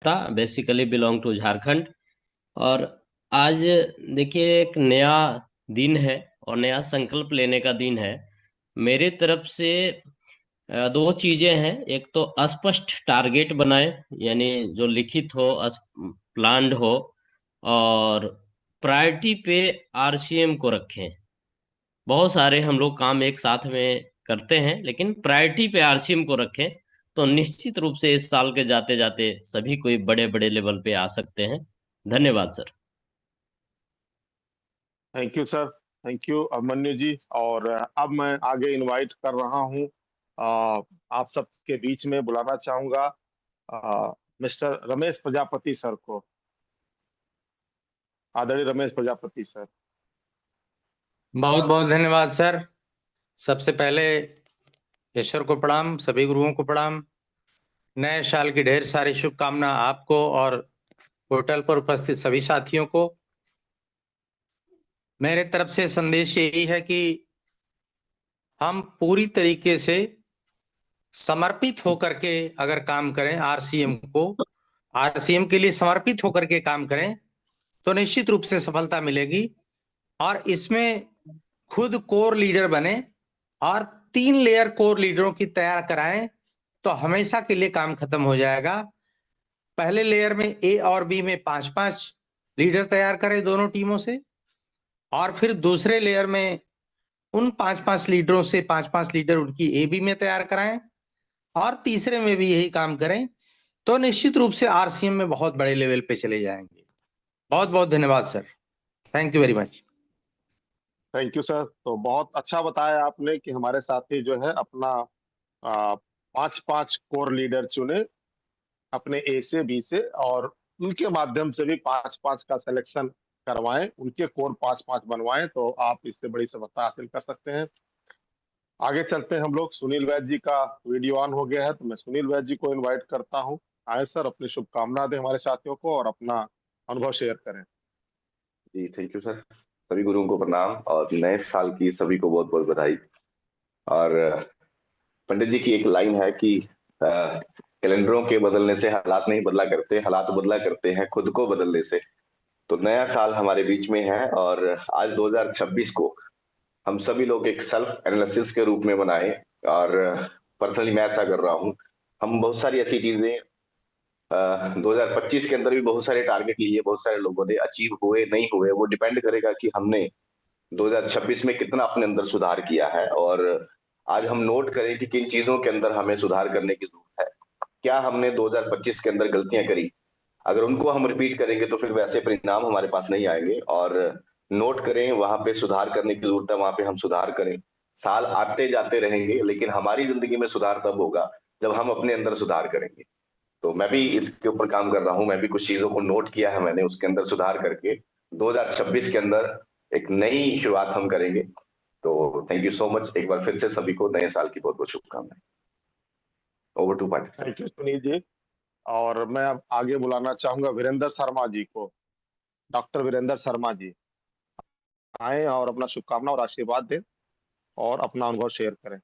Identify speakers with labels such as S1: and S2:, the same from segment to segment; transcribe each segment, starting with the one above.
S1: था, basically belong to Jharkhand. और आज देखिए एक नया दिन है और नया संकल्प लेने का दिन है। मेरे तरफ से दो चीजें हैं। एक तो स्पष्ट टारगेट बनाएं, यानी जो लिखित हो, प्लान्ड हो, और प्रायोरिटी पे आरसीएम को रखें। बहुत सारे हम लोग काम एक साथ में करते हैं, लेकिन प्रायोरिटी पे आरसीएम को रखें तो निश्चित रूप से इस साल के जाते जाते सभी कोई बड़े बड़े लेवल पे आ सकते हैं। धन्यवाद sir.
S2: Thank you sir. Thank you Abhimanyu ji. और अब मैं आगे इनवाइट कर रहा हूँ, आप सबके बीच में बुलाना चाहूंगा मिस्टर रमेश प्रजापति सर को। आदरणीय रमेश प्रजापति सर।
S3: बहुत बहुत धन्यवाद सर। सबसे पहले ईश्वर को प्रणाम, सभी गुरुओं को प्रणाम। नए साल की ढेर सारी शुभकामना आपको और पोर्टल पर उपस्थित सभी साथियों को। मेरे तरफ से संदेश यही है कि हम पूरी तरीके से समर्पित होकर के अगर काम करें, आरसीएम के लिए समर्पित होकर के काम करें तो निश्चित रूप से सफलता मिलेगी। और इसमें खुद कोर लीडर बने और 3 लेयर कोर लीडरों की तैयार कराएं तो हमेशा के लिए काम खत्म हो जाएगा। पहले लेयर में ए और बी में 5-5 लीडर तैयार करें दोनों टीमों से, और फिर दूसरे लेयर में उन 5-5 लीडरों से 5-5 लीडर उनकी ए बी में तैयार कराएं, और तीसरे में भी यही काम करें तो निश्चित रूप से आरसीएम में बहुत बड़े लेवल पे चले जाएंगे। बहुत बहुत धन्यवाद sir. Thank you very much.
S2: Thank you sir. तो बहुत अच्छा बताया आपने कि हमारे साथी जो है अपना 5-5 कोर लीडर चुने अपने ए से बी से, और उनके माध्यम से भी 5-5 का सिलेक्शन करवाएं, उनके कोर 5-5 बनवाएं, तो आप इससे बड़ी सफलता हासिल कर सकते हैं। आगे चलते हैं हम लोग। सुनील वैद्य जी का वीडियो ऑन हो गया है, तो मैं सुनील वैद्य जी को इनवाइट करता हूं। आए सर, अपनी शुभकामना दें हमारे साथियों को और अपना अनुभव शेयर करें।
S4: जी थैंक यू सर। सभी गुरुओं को प्रणाम और नए साल की सभी को बहुत बहुत बधाई। और पंडित जी की एक लाइन है कि कैलेंडरों के बदलने से हालात नहीं बदला करते, हालात बदला करते हैं खुद को बदलने से। तो नया साल हमारे बीच में है और आज 2026 को हम सभी लोग एक सेल्फ एनालिसिस के रूप में बनाए। और पर्सनली मैं ऐसा कर रहा हूँ। हम बहुत सारी ऐसी चीजें 2025 के अंदर भी बहुत सारे टारगेट लिए, बहुत सारे लोगों ने अचीव हुए नहीं हुए, वो डिपेंड करेगा कि हमने 2026 में कितना अपने अंदर सुधार किया है। और आज हम नोट करें कि किन चीजों के अंदर हमें सुधार करने की जरूरत है। क्या हमने 2025 के अंदर गलतियां करी, अगर उनको हम रिपीट करेंगे तो फिर वैसे परिणाम हमारे पास नहीं आएंगे। और नोट करें वहां पे सुधार करने की जरूरत है, वहां पे हम सुधार करें। साल आते जाते रहेंगे लेकिन हमारी जिंदगी में सुधार तब होगा जब हम अपने अंदर सुधार करेंगे। तो मैं भी इसके ऊपर काम कर रहा हूँ, मैं भी कुछ चीजों को नोट किया है मैंने, उसके अंदर सुधार करके 2026 के अंदर एक नई शुरुआत हम करेंगे। तो थैंक यू सो मच एक बार फिर से सभी को नए साल की बहुत बहुत शुभकामनाएं। Over to party.
S2: Thank you Sunil ji. और मैं अब आगे बुलाना चाहूंगा वीरेंद्र शर्मा जी को। डॉक्टर वीरेंद्र शर्मा जी आए और अपना शुभकामना और आशीर्वाद दें और अपना अनुभव शेयर करें।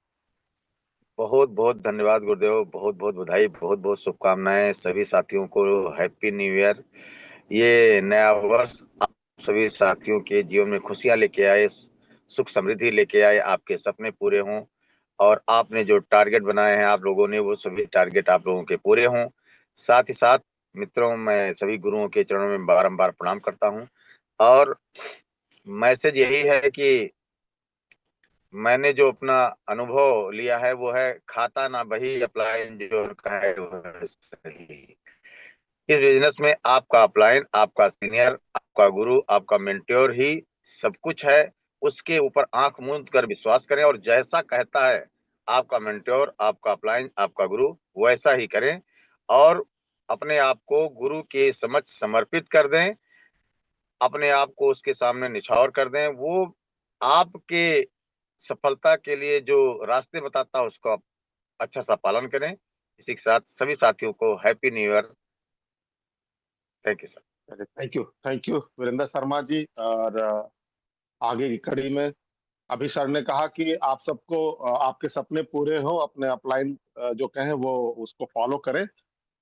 S5: बहुत बहुत धन्यवाद गुरुदेव, बहुत बहुत बधाई, बहुत बहुत शुभकामनाएं सभी साथियों को। Happy new year. ये नया वर्ष आप सभी साथियों के जीवन में खुशियां लेके आए, सुख समृद्धि लेके आए, आपके सपने पूरे हों और आपने जो टारगेट बनाए हैं आप लोगों ने, वो सभी टारगेट आप लोगों के पूरे हों। साथ ही साथ मित्रों, मैं सभी गुरुओं के चरणों में बारंबार प्रणाम करता हूं। और मैसेज यही है कि मैंने जो अपना अनुभव लिया है वो है, खाता ना बही अपलाइन जो है वो है सही। इस बिजनेस में आपका अपलाइन, आपका सीनियर, आपका गुरु, आपका मेंटोर ही सब कुछ है। उसके ऊपर आंख मूंद कर विश्वास करें और जैसा कहता है आपका मेंटोर, आपका अपलाइन, आपका गुरु, वैसा ही करें। और अपने आप को गुरु के समक्ष समर्पित कर दें, अपने आप को उसके सामने निछावर कर दें। वो आपके सफलता के लिए जो रास्ते बताता है उसको आप अच्छा सा पालन करें। इसी के साथ सभी साथियों को happy new year. Thank you sir.
S2: Thank you Virendra Sharma ji. और आगे की कड़ी में अभी सर ने कहा कि आप सबको आपके सपने पूरे हो, अपने अपलाइन जो कहें वो उसको फॉलो करें।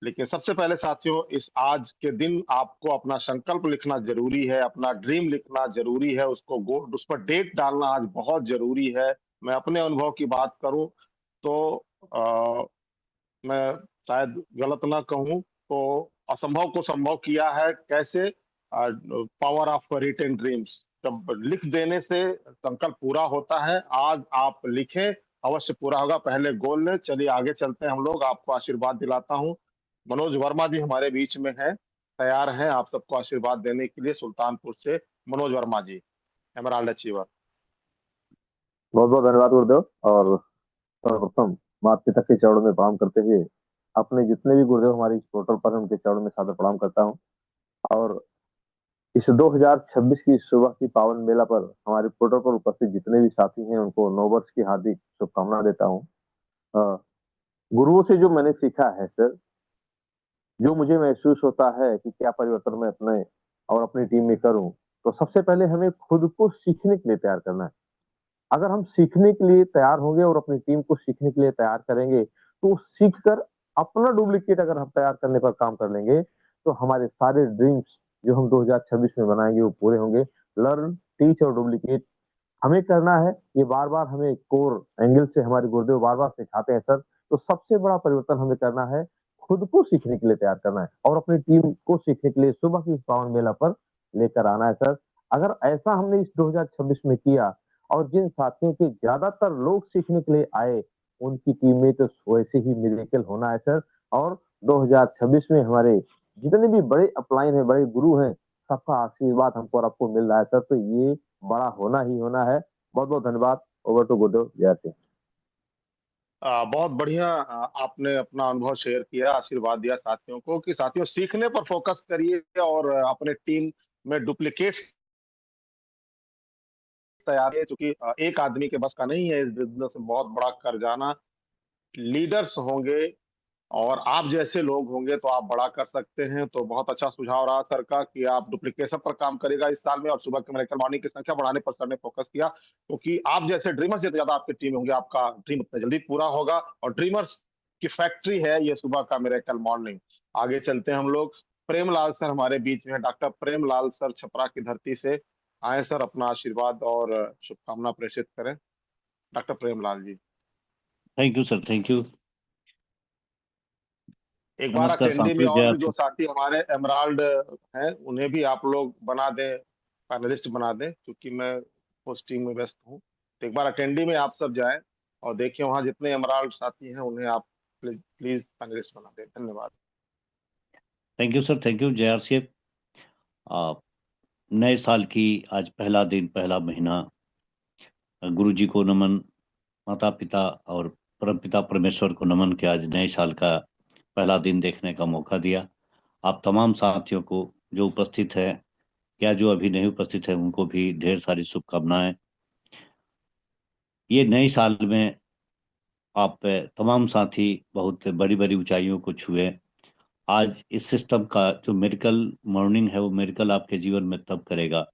S2: लेकिन सबसे पहले साथियों, इस आज के दिन आपको अपना संकल्प लिखना जरूरी है, अपना ड्रीम लिखना जरूरी है, उस पर डेट डालना आज बहुत जरूरी है। मैं अपने अनुभव की बात करूं तो मैं शायद गलत ना कहूं तो असंभव को संभव किया है। कैसे? पावर ऑफ रिटन ड्रीम्स, जब लिख देने से संकल्प पूरा होता है। आज आप लिखें, अवश्य पूरा होगा। पहले गोल लें। चलिए आगे चलते हैं हम लोग। आपको आशीर्वाद दिलाता हूं। मनोज वर्मा जी हमारे बीच में है, तैयार हैं आप सबको आशीर्वाद देने के लिए। सुल्तानपुर से मनोज वर्मा जी, एमराल्ड अचीवर।
S6: बहुत बहुत धन्यवाद गुरुदेव। और सर्वप्रथम माता पिता के चरणों में प्रणाम करते हुए अपने जितने भी गुरुदेव हमारी इस पोर्टल पर हैं, उनके चरणों में सादर प्रणाम करता हूँ। और इस 2026 की सुबह की पावन मेला पर हमारे पोर्टल पर उपस्थित जितने भी साथी हैं, उनको नव वर्ष की हार्दिक शुभकामना देता हूँ। गुरुओं से जो मैंने सीखा है सर, जो मुझे महसूस होता है कि क्या परिवर्तन मैं अपने और अपनी टीम में करूं, तो सबसे पहले हमें खुद को सीखने के लिए तैयार करना है। अगर हम सीखने के लिए तैयार होंगे और अपनी टीम को सीखने के लिए तैयार करेंगे, तो सीख कर अपना डुप्लीकेट अगर हम तैयार करने पर काम कर लेंगे, तो हमारे सारे ड्रीम्स जो हम 2026 में बनाएंगे वो पूरे होंगे। लर्न, टीच और डुप्लीकेट हमें करना है। ये बार बार हमें कोर एंगल से हमारे गुरुदेव बार बार सिखाते हैं सर। तो सबसे बड़ा परिवर्तन हमें करना है, खुद को सीखने के लिए तैयार करना है और अपनी टीम को सीखने के लिए सुबह की पावन मेला पर लेकर आना है सर। अगर ऐसा हमने इस 2026 में किया और जिन साथियों के ज्यादातर लोग सीखने के लिए आए, उनकी टीम में तो वैसे ही मिरेकल होना है सर। और 2026 में हमारे जितने भी बड़े अपलाइन है, बड़े गुरु हैं, सबका आशीर्वाद हमको और आपको मिल रहा है सर। तो ये बड़ा होना ही होना है। बहुत बहुत धन्यवाद। ओवर टू गुरुदेव। जय सिंह।
S2: बहुत बढ़िया। आपने अपना अनुभव शेयर किया, आशीर्वाद दिया साथियों को कि साथियों सीखने पर फोकस करिए और अपने टीम में डुप्लीकेट तैयार है, क्योंकि एक आदमी के बस का नहीं है इस बिजनेस में बहुत बड़ा कर जाना। लीडर्स होंगे और आप जैसे लोग होंगे तो आप बड़ा कर सकते हैं। तो बहुत अच्छा सुझाव रहा सर का कि आप डुप्लीकेशन पर काम करेगा इस साल में, और सुबह के मिरेकल मॉर्निंग की संख्या बढ़ाने पर सर ने फोकस किया, क्योंकि आप जैसे ड्रीमर्स जितने ज्यादा आपकी टीम होंगे, आपका ड्रीम उतना जल्दी पूरा होगा। और ड्रीमर्स की फैक्ट्री है ये सुबह का मिरेकल मॉर्निंग। आगे चलते हैं हम लोग। प्रेमलाल सर हमारे बीच में है। डॉक्टर प्रेमलाल सर छपरा की धरती से आए सर, अपना आशीर्वाद और शुभकामना प्रेषित करें। Doctor Premlal ji.
S7: Thank you sir, thank you.
S2: एक बार
S7: नमस्कार
S2: अटेंडी में
S7: साथियों, जय
S2: और भी जो
S7: आपको।
S2: साथी हमारे एमराल्ड हैं, उन्हें भी आप लोग बना दें, पैनलिस्ट बना दें, क्योंकि मैं उस टीम में व्यस्त हूँ। तो एक बार अटेंडी में आप सब जाएं और देखिए वहां जितने एमराल्ड साथी हैं उन्हें आप प्लीज पैनलिस्ट बना दें। धन्यवाद।
S7: Thank you sir, thank you. जय आरसीएफ। नए साल की आज पहला दिन, पहला महीना। गुरु जी को नमन, माता पिता और परमपिता परमेश्वर को नमन के आज नए साल का पहला दिन देखने का मौका दिया। आप तमाम साथियों को जो उपस्थित है या जो अभी नहीं उपस्थित है, उनको भी ढेर सारी शुभकामनाएं। ये नए साल में आप तमाम साथी बहुत बड़ी बड़ी ऊंचाइयों को छुए। आज इस सिस्टम का जो मेडिकल मॉर्निंग है, वो मेडिकल आपके जीवन में तब करेगा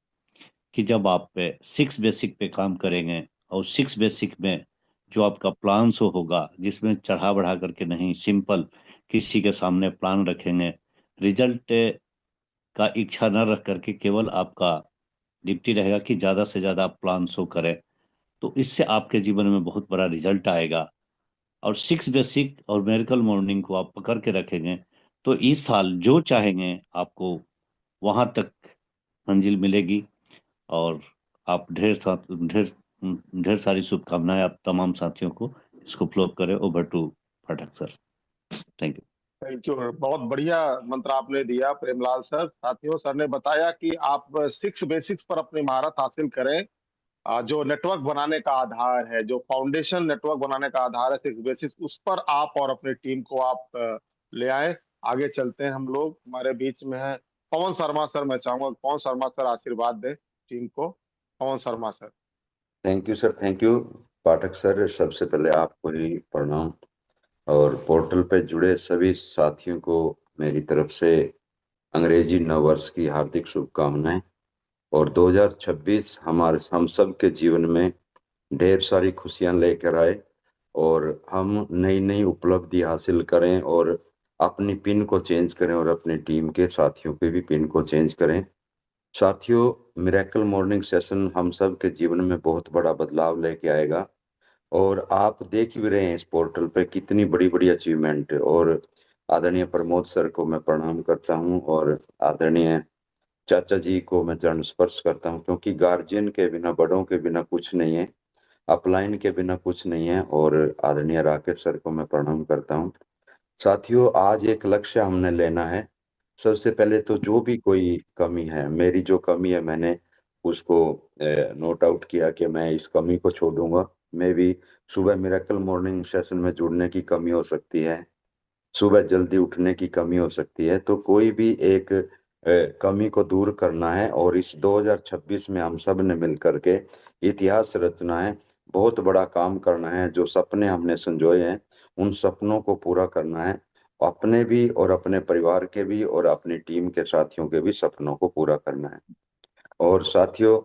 S7: कि जब आप 6 बेसिक पे काम करेंगे। और 6 बेसिक में जो आपका प्लान सो होगा, जिसमें चढ़ा बढ़ा करके नहीं, सिंपल किसी के सामने प्लान रखेंगे। रिजल्ट का इच्छा न रख करके केवल आपका ड्यूटी रहेगा कि ज़्यादा से ज़्यादा आप प्लान शो करें, तो इससे आपके जीवन में बहुत बड़ा रिजल्ट आएगा। और 6 बेसिक और मेरिकल मॉर्निंग को आप पकड़ के रखेंगे तो इस साल जो चाहेंगे आपको वहां तक मंजिल मिलेगी। और आप ढेर ढेर सारी शुभकामनाएं आप तमाम साथियों को। इसको फ्लो करें। Over to Pathak sir. Thank you.
S2: Thank you. बहुत बढ़िया मंत्र आपने दिया प्रेमलाल सर। साथियों, सर ने बताया कि आप 6 बेसिक्स पर अपनी महारत हासिल करें। जो नेटवर्क बनाने का आधार है, जो फाउंडेशन नेटवर्क बनाने का आधार है 6 बेसिक्स, उस पर आप और अपनी टीम को आप ले आए। आगे चलते हैं हम लोग। हमारे बीच में है पवन शर्मा सर। मैं चाहूंगा पवन शर्मा सर आशीर्वाद दें टीम को। Pawan Sharma sir.
S8: Thank you sir, thank you. Pathak sir, सबसे पहले आपको ही प्रणाम और पोर्टल पे जुड़े सभी साथियों को मेरी तरफ से अंग्रेजी नव वर्ष की हार्दिक शुभकामनाएं। और 2026 हम सब के जीवन में ढेर सारी खुशियां लेकर आए और हम नई नई उपलब्धि हासिल करें और अपनी पिन को चेंज करें और अपनी टीम के साथियों के भी पिन को चेंज करें। साथियों, मिरेकल मॉर्निंग सेशन हम सब के जीवन में बहुत बड़ा बदलाव लेके आएगा और आप देख भी रहे हैं इस पोर्टल पे कितनी बड़ी बड़ी अचीवमेंट। और आदरणीय प्रमोद सर को मैं प्रणाम करता हूं और आदरणीय चाचा जी को मैं चरण स्पर्श करता हूं, क्योंकि गार्जियन के बिना, बड़ों के बिना कुछ नहीं है, अपलाइन के बिना कुछ नहीं है। और आदरणीय राकेश सर को मैं प्रणाम करता हूं। साथियों, आज एक लक्ष्य हमने लेना है। सबसे पहले तो जो भी कोई कमी है, मेरी जो कमी है मैंने उसको नोट आउट किया कि मैं इस कमी को छोड़ूंगा। मैं भी सुबह मिरेकल मॉर्निंग सेशन में जुड़ने की कमी हो सकती है, सुबह जल्दी उठने की कमी हो सकती है, तो कोई भी एक कमी को दूर करना है और इस 2026 में हम सब ने मिलकर के इतिहास रचना है, बहुत बड़ा काम करना है। जो सपने हमने संजोए हैं उन सपनों को पूरा करना है, अपने भी और अपने परिवार के भी और अपनी टीम के साथियों के भी सपनों को पूरा करना है। और साथियों,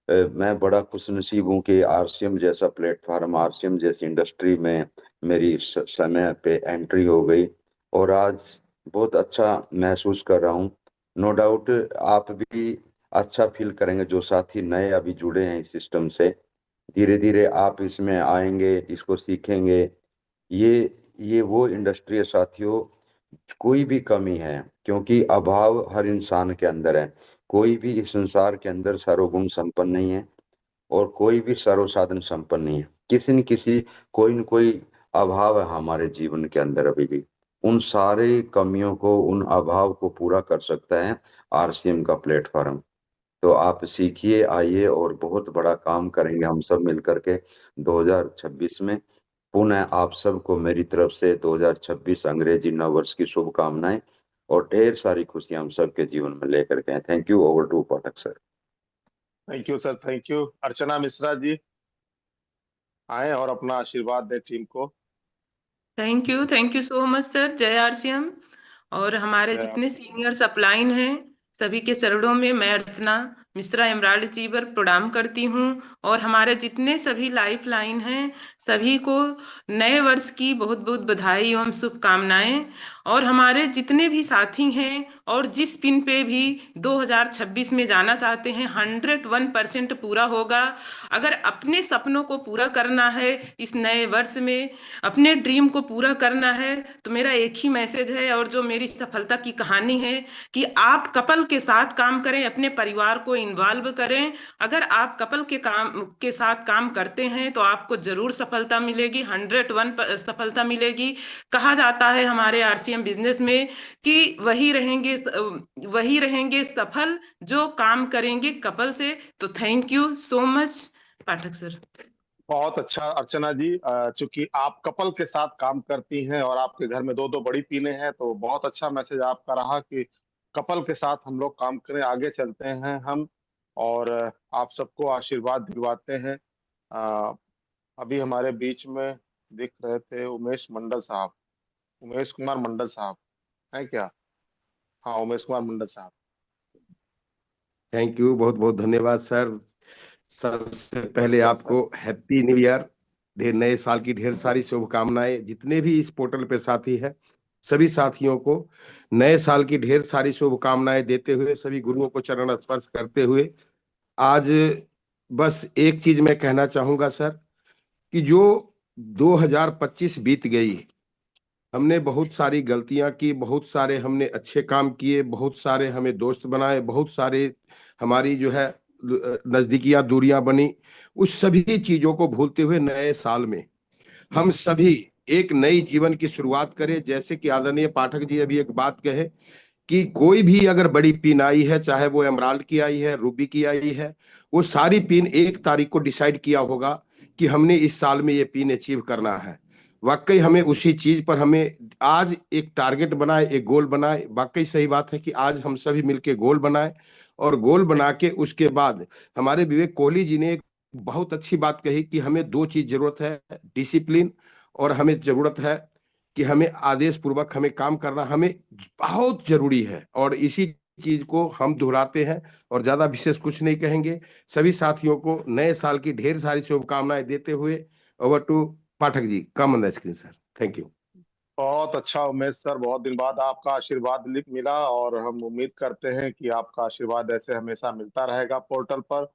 S8: मैं बड़ा खुशनसीब हूँ कि आरसीएम जैसा प्लेटफॉर्म, आरसीएम जैसी इंडस्ट्री में मेरी समय पे एंट्री हो गई और आज बहुत अच्छा महसूस कर रहा हूँ। नो डाउट आप भी अच्छा फील करेंगे जो साथी नए अभी जुड़े हैं इस सिस्टम से। धीरे धीरे आप इसमें आएंगे, इसको सीखेंगे। ये वो इंडस्ट्री है साथियों, कोई भी कमी है, क्योंकि अभाव हर इंसान के अंदर है। कोई भी इस संसार के अंदर सर्वगुण संपन्न नहीं है और कोई भी सर्वसाधन संपन्न नहीं है। किसी न किसी, कोई न कोई अभाव है हमारे जीवन के अंदर अभी भी। उन सारे कमियों को, उन अभाव को पूरा कर सकता है आरसीएम का प्लेटफॉर्म। तो आप सीखिए, आइए और बहुत बड़ा काम करेंगे हम सब मिलकर के 2026 में। पुनः आप सबको मेरी तरफ से 2026 अंग्रेजी नव वर्ष की शुभकामनाएं और ढेर सारी खुशियां हम सबके जीवन में लेकर के आए। Thank you. Over to Pathak sir.
S2: Thank you sir, thank you. Archana Mishra ji आए और अपना आशीर्वाद दे टीम को।
S9: Thank you so much sir. जय आरसीएम। और हमारे जितने सीनियर अपलाइन हैं सभी के चरणों में मैं अर्चना मिश्रा एमराल्ड जी पर प्रणाम करती हूँ। और हमारे जितने सभी लाइफ लाइन हैं सभी को नए वर्ष की बहुत बहुत बधाई एवं शुभकामनाएं। और हमारे जितने भी साथी हैं और जिस पिन पे भी 2026 में जाना चाहते हैं 101% पूरा होगा। अगर अपने सपनों को पूरा करना है इस नए वर्ष में, अपने ड्रीम को पूरा करना है, तो मेरा एक ही मैसेज है और जो मेरी सफलता की कहानी है कि आप कपल के साथ काम करें, अपने परिवार को इन्वॉल्व करें। अगर आप कपल के साथ काम करते हैं तो आपको जरूर सफलता मिलेगी, 101 सफलता मिलेगी। कहा जाता है हमारे आरसीएम बिजनेस में कि वही रहेंगे सफल जो काम करेंगे कपल से। तो thank you so much Pathak sir.
S2: बहुत अच्छा अर्चना जी, चूंकि आप कपल के साथ काम करती हैं और आपके घर में दो दो बड़ी टीमें हैं, तो बहुत अच्छा मैसेज आपका रहा कि कपल के साथ हम लोग काम करें, आगे चलते हैं हम और आप सबको आशीर्वाद दिलवाते हैं। अभी हमारे बीच में दिख रहे थे उमेश मंडल साहब, उमेश कुमार मंडल साहब है क्या? हाँ, उमेश कुमार मंडल साहब।
S10: थैंक यू, बहुत बहुत धन्यवाद सर। सबसे पहले आपको हैप्पी न्यू ईयर, ढेर नए साल की ढेर सारी शुभकामनाएं। जितने भी इस पोर्टल पे साथी हैं सभी साथियों को नए साल की ढेर सारी शुभकामनाएं देते हुए, सभी गुरुओं को चरण स्पर्श करते हुए, आज बस एक चीज मैं कहना चाहूंगा सर कि जो 2025 बीत गई, हमने बहुत सारी गलतियां की, बहुत सारे हमने अच्छे काम किए, बहुत सारे हमें दोस्त बनाए, बहुत सारे हमारी जो है नजदीकियां दूरियां बनी। उस सभी चीजों को भूलते हुए नए साल में हम सभी एक नई जीवन की शुरुआत करें। जैसे कि आदरणीय पाठक जी अभी एक बात कहे कि कोई भी अगर बड़ी पिन आई है, चाहे वो एमराल्ड की आई है, रूबी की आई है, वो सारी पिन 1 तारीख को डिसाइड किया होगा कि हमने इस साल में ये पिन अचीव करना है। वाकई हमें उसी चीज पर हमें आज एक टारगेट बनाए, एक गोल बनाए। वाकई सही बात है कि आज हम सभी मिलके गोल बनाए और गोल बना के उसके बाद हमारे विवेक कोहली जी ने एक बहुत अच्छी बात कही कि हमें 2 चीज जरूरत है, डिसिप्लिन और हमें जरूरत है कि हमें आदेश पूर्वक हमें काम करना हमें बहुत जरूरी है। और इसी चीज को हम दोहराते हैं और ज्यादा विशेष कुछ नहीं कहेंगे। सभी साथियों को नए साल की ढेर सारी शुभकामनाएं देते हुए over to Pathak ji, come on the screen sir. Thank you.
S2: बहुत अच्छा उमेश सर, बहुत दिन बाद आपका आशीर्वाद मिला और हम उम्मीद करते हैं कि आपका आशीर्वाद ऐसे हमेशा मिलता रहेगा पोर्टल पर।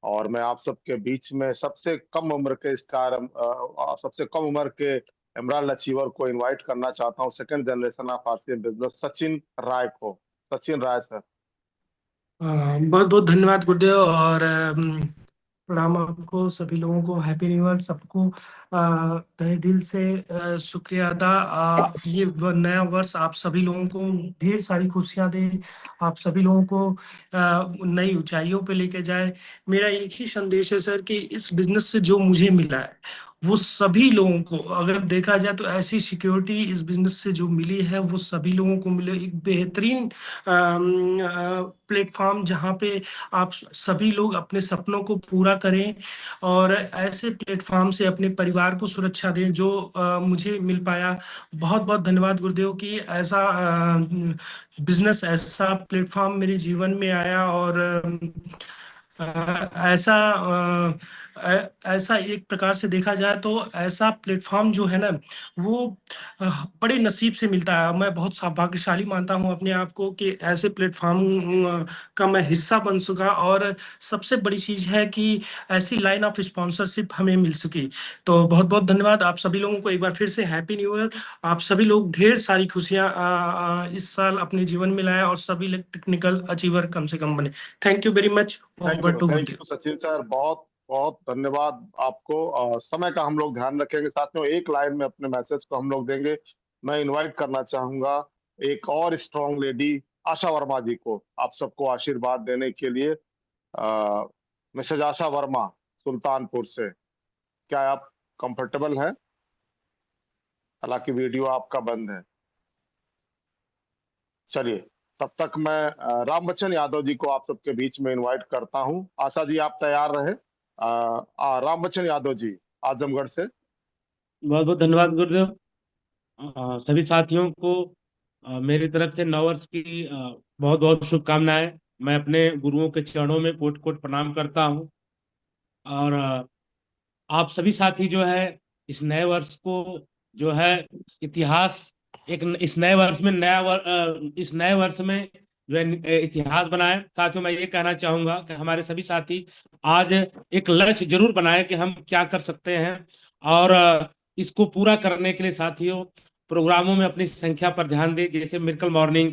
S2: और मैं आप सबके बीच में सबसे कम उम्र के सबसे कम उम्र के एमराल्ड अचीवर को इनवाइट करना चाहता हूँ, second generation of RCM business, Sachin Rai को। सचिन राय सर।
S11: बहुत बहुत धन्यवाद गुरुदेव, और प्रणाम आपको सभी लोगों को, हैप्पी न्यू ईयर सबको। तहे दिल से शुक्रिया अदा। ये नया वर्ष आप सभी लोगों को ढेर सारी खुशियां दे, आप सभी लोगों को नई ऊंचाइयों पे लेके जाए। मेरा एक ही संदेश है सर कि इस बिजनेस से जो मुझे मिला है वो सभी लोगों को, अगर देखा जाए तो ऐसी सिक्योरिटी इस बिजनेस से जो मिली है वो सभी लोगों को मिले। एक बेहतरीन प्लेटफॉर्म जहाँ पे आप सभी लोग अपने सपनों को पूरा करें, और ऐसे प्लेटफॉर्म से अपने परिवार को सुरक्षा दें जो मुझे मिल पाया। बहुत बहुत धन्यवाद गुरुदेव कि ऐसा बिजनेस, ऐसा प्लेटफॉर्म मेरे जीवन में आया, और ऐसा ऐसा एक प्रकार से देखा जाए तो ऐसा प्लेटफॉर्म जो है ना वो बड़े नसीब से मिलता है। मैं बहुत सौभाग्यशाली मानता हूं अपने आप को कि ऐसे प्लेटफॉर्म का मैं हिस्सा बन सका, और सबसे बड़ी चीज है कि ऐसी लाइन ऑफ स्पॉन्सरशिप हमें मिल सकी। तो बहुत बहुत धन्यवाद आप सभी लोगों को, एक बार फिर से हैप्पी न्यू ईयर। आप सभी लोग ढेर सारी खुशियां इस साल अपने जीवन में लाए, और सभी लोग टेक्निकल अचीवर कम से कम बने। Thank you very much.
S2: Thank you Sachin sir, बहुत बहुत धन्यवाद आपको। समय का हम लोग ध्यान रखेंगे साथियों, एक लाइन में अपने मैसेज को हम लोग देंगे। मैं इनवाइट करना चाहूंगा एक और स्ट्रॉन्ग लेडी आशा वर्मा जी को, आप सबको आशीर्वाद देने के लिए। मिसेज आशा वर्मा सुल्तानपुर से, क्या आप कंफर्टेबल हैं? हालांकि वीडियो आपका बंद है। चलिए, तब तक मैं रामबच्चन यादव जी को आप सबके बीच में इनवाइट करता हूं। आशा जी आप तैयार रहे। रामबच्चन यादव जी आजमगढ़ से।
S12: बहुत बहुत धन्यवाद गुरुदेव। सभी साथियों को मेरी तरफ से नववर्ष की बहुत बहुत शुभकामनाएं। मैं अपने गुरुओं के चरणों में कोट कोट प्रणाम करता हूं, और आप सभी साथी जो है इस नए वर्ष को जो है इतिहास, इस नए वर्ष में इस नए वर्ष में जो है इतिहास बनाए। साथियों मैं ये कहना चाहूंगा कि हमारे सभी साथी आज एक लक्ष्य जरूर बनाए कि हम क्या कर सकते हैं, और इसको पूरा करने के लिए साथियों प्रोग्रामों में अपनी संख्या पर ध्यान दें, जैसे मिरेकल मॉर्निंग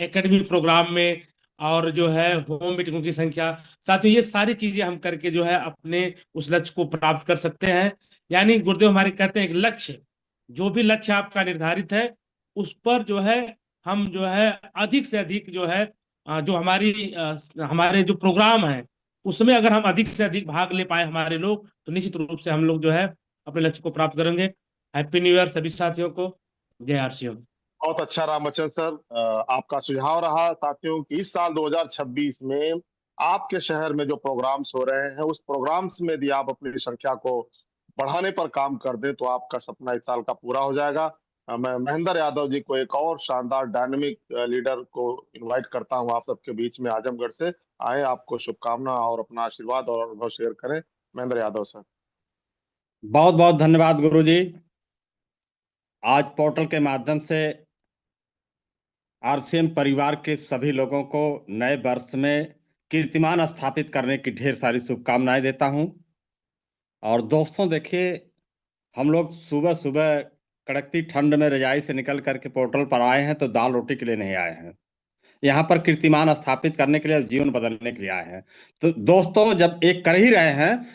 S12: एकेडमी प्रोग्राम में, और जो है होम मीटिंगों की संख्या। साथियों ये सारी चीजें हम करके जो है अपने उस लक्ष्य को प्राप्त कर सकते हैं। यानी गुरुदेव हमारे कहते हैं एक लक्ष्य, जो भी लक्ष्य आपका निर्धारित है उस पर जो है हम जो है अधिक से अधिक जो है जो हमारे जो प्रोग्राम है उसमें अगर हम अधिक से अधिक भाग ले पाए हमारे लोग, तो निश्चित रूप से हम लोग जो है अपने लक्ष्य को प्राप्त करेंगे। हैप्पी न्यू ईयर सभी साथियों को। जय आरसीएम।
S2: बहुत अच्छा रामबच्चन सर, आपका सुझाव रहा साथियों कि इस साल 2026 में आपके शहर में जो प्रोग्राम्स हो रहे हैं उस प्रोग्राम्स में यदि आप अपनी संख्या को बढ़ाने पर काम कर दें तो आपका सपना इस साल का पूरा हो जाएगा। मैं महेंद्र यादव जी को, एक और शानदार डायनेमिक लीडर को इनवाइट करता हूं आप सबके बीच में आजमगढ़ से। आए, आपको शुभकामना और अपना आशीर्वाद और अनुभव शेयर करें। महेंद्र यादव सर।
S13: बहुत बहुत धन्यवाद गुरुजी। आज पोर्टल के माध्यम से आरसीएम परिवार के सभी लोगों को नए वर्ष में कीर्तिमान स्थापित करने की ढेर सारी शुभकामनाएं देता हूं। और दोस्तों देखिए, हम लोग सुबह सुबह कड़कती ठंड में रजाई से निकल करके पोर्टल पर आए हैं तो दाल रोटी के लिए नहीं आए हैं, यहाँ पर कीर्तिमान स्थापित करने के लिए, जीवन बदलने के लिए आए हैं। तो दोस्तों जब एक कर ही रहे हैं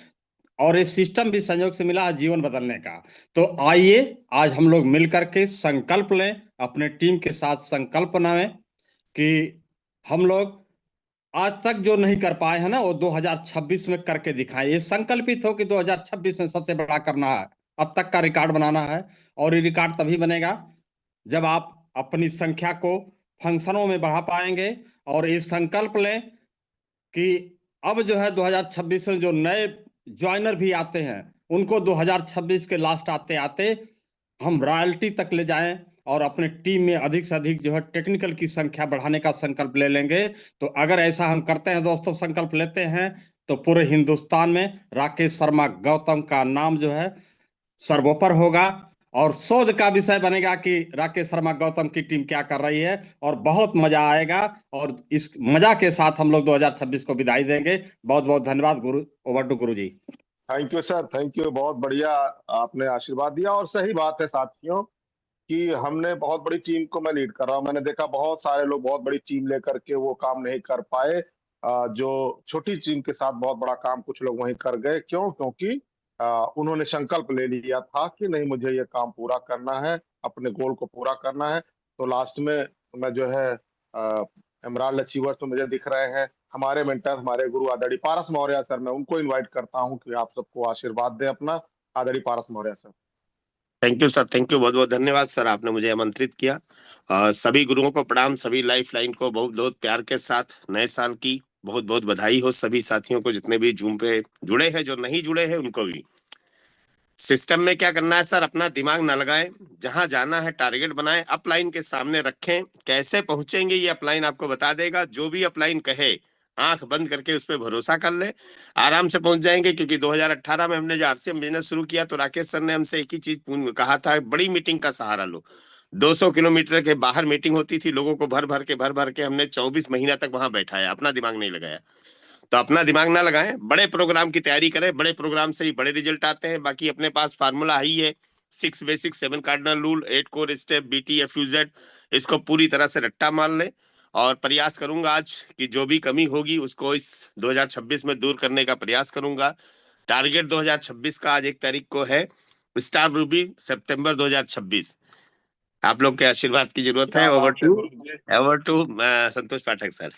S13: और ये सिस्टम भी संयोग से मिला जीवन बदलने का, तो आइए आज हम लोग मिल करके संकल्प लें, अपने टीम के साथ संकल्प बनाएं कि हम लोग आज तक जो नहीं कर पाए हैं ना वो 2026 में करके दिखाएं। ये संकल्पित हो कि 2026 में सबसे बड़ा करना है, अब तक का रिकॉर्ड बनाना है। और ये रिकॉर्ड तभी बनेगा जब आप अपनी संख्या को फंक्शनों में बढ़ा पाएंगे, और ये संकल्प लें कि अब जो है 2026 में जो नए ज्वाइनर भी आते हैं उनको 2026 के लास्ट आते आते हम रॉयल्टी तक ले जाएं, और अपने टीम में अधिक से अधिक जो है टेक्निकल की संख्या बढ़ाने का संकल्प ले लेंगे। तो अगर ऐसा हम करते हैं दोस्तों, संकल्प लेते हैं, तो पूरे हिंदुस्तान में राकेश शर्मा गौतम का नाम जो है सर्वोपर होगा। और शोध का विषय बनेगा कि राकेश शर्मा गौतम की टीम क्या कर रही है, और बहुत मजा आएगा। और इस मजा के साथ हम लोग 2026 को विदाई देंगे। बहुत बहुत धन्यवाद गुरु। Over to Guru ji.
S2: Thank you sir, thank you, बहुत बढ़िया आपने आशीर्वाद दिया। और सही बात है साथियों कि हमने बहुत बड़ी टीम को, मैं लीड कर रहा हूँ, मैंने देखा बहुत सारे लोग बहुत बड़ी टीम लेकर के वो काम नहीं कर पाए। जो छोटी टीम के साथ बहुत बड़ा काम कुछ लोग वहीं कर गए। क्यों? क्योंकि उन्होंने संकल्प ले लिया था कि नहीं, मुझे ये काम पूरा करना है, अपने गोल को पूरा करना है। तो लास्ट में मैं जो है एमराल्ड अचीवर तो मुझे दिख रहे हैं, हमारे मेंटर, हमारे गुरु आदरणीय पारस मौर्य सर, मैं उनको इनवाइट करता हूं कि आप सबको आशीर्वाद दें अपना। आदरणीय Paras Maurya sir.
S14: Thank you sir, thank you, बहुत बहुत धन्यवाद सर, आपने मुझे आमंत्रित किया। सभी गुरुओं को प्रणाम, सभी लाइफ लाइन को बहुत बहुत प्यार के साथ नए साल की बहुत बहुत बधाई हो। सभी साथियों को, जितने भी जूम पे जुड़े हैं, जो नहीं जुड़े हैं उनको भी। सिस्टम में क्या करना है सर, अपना दिमाग न लगाएं, जहां जाना है टारगेट बनाएं, अपलाइन के सामने रखें। कैसे पहुंचेंगे ये अपलाइन आपको बता देगा। जो भी अपलाइन कहे आंख बंद करके उस पर भरोसा कर ले, आराम से पहुंच जाएंगे। क्योंकि 2018 में हमने जो आरसीएम बिजनेस शुरू किया तो राकेश सर ने हमसे एक ही चीज कहा था, बड़ी मीटिंग का सहारा लो। 200 किलोमीटर के बाहर मीटिंग होती थी, लोगों को भर भर के हमने 24 महीना तक वहां बैठाया, अपना दिमाग नहीं लगाया। तो अपना दिमाग ना लगाएं, बड़े प्रोग्राम की तैयारी करें, बड़े प्रोग्राम से ही बड़े रिजल्ट आते हैं। बाकी अपने पास फार्मूला ही है, 6 basic 7 cardinal rule, 8 core step, BTFUZ, इसको पूरी तरह से रट्टा मार ले। और प्रयास करूंगा आज कि जो भी कमी होगी उसको इस 2026 में दूर करने का प्रयास करूंगा। टारगेट 2026 का आज 1 तारीख को है, स्टार रूबी सितंबर 2026। आप लोग के आशीर्वाद की जरूरत है। Over to Santosh Pathak sir.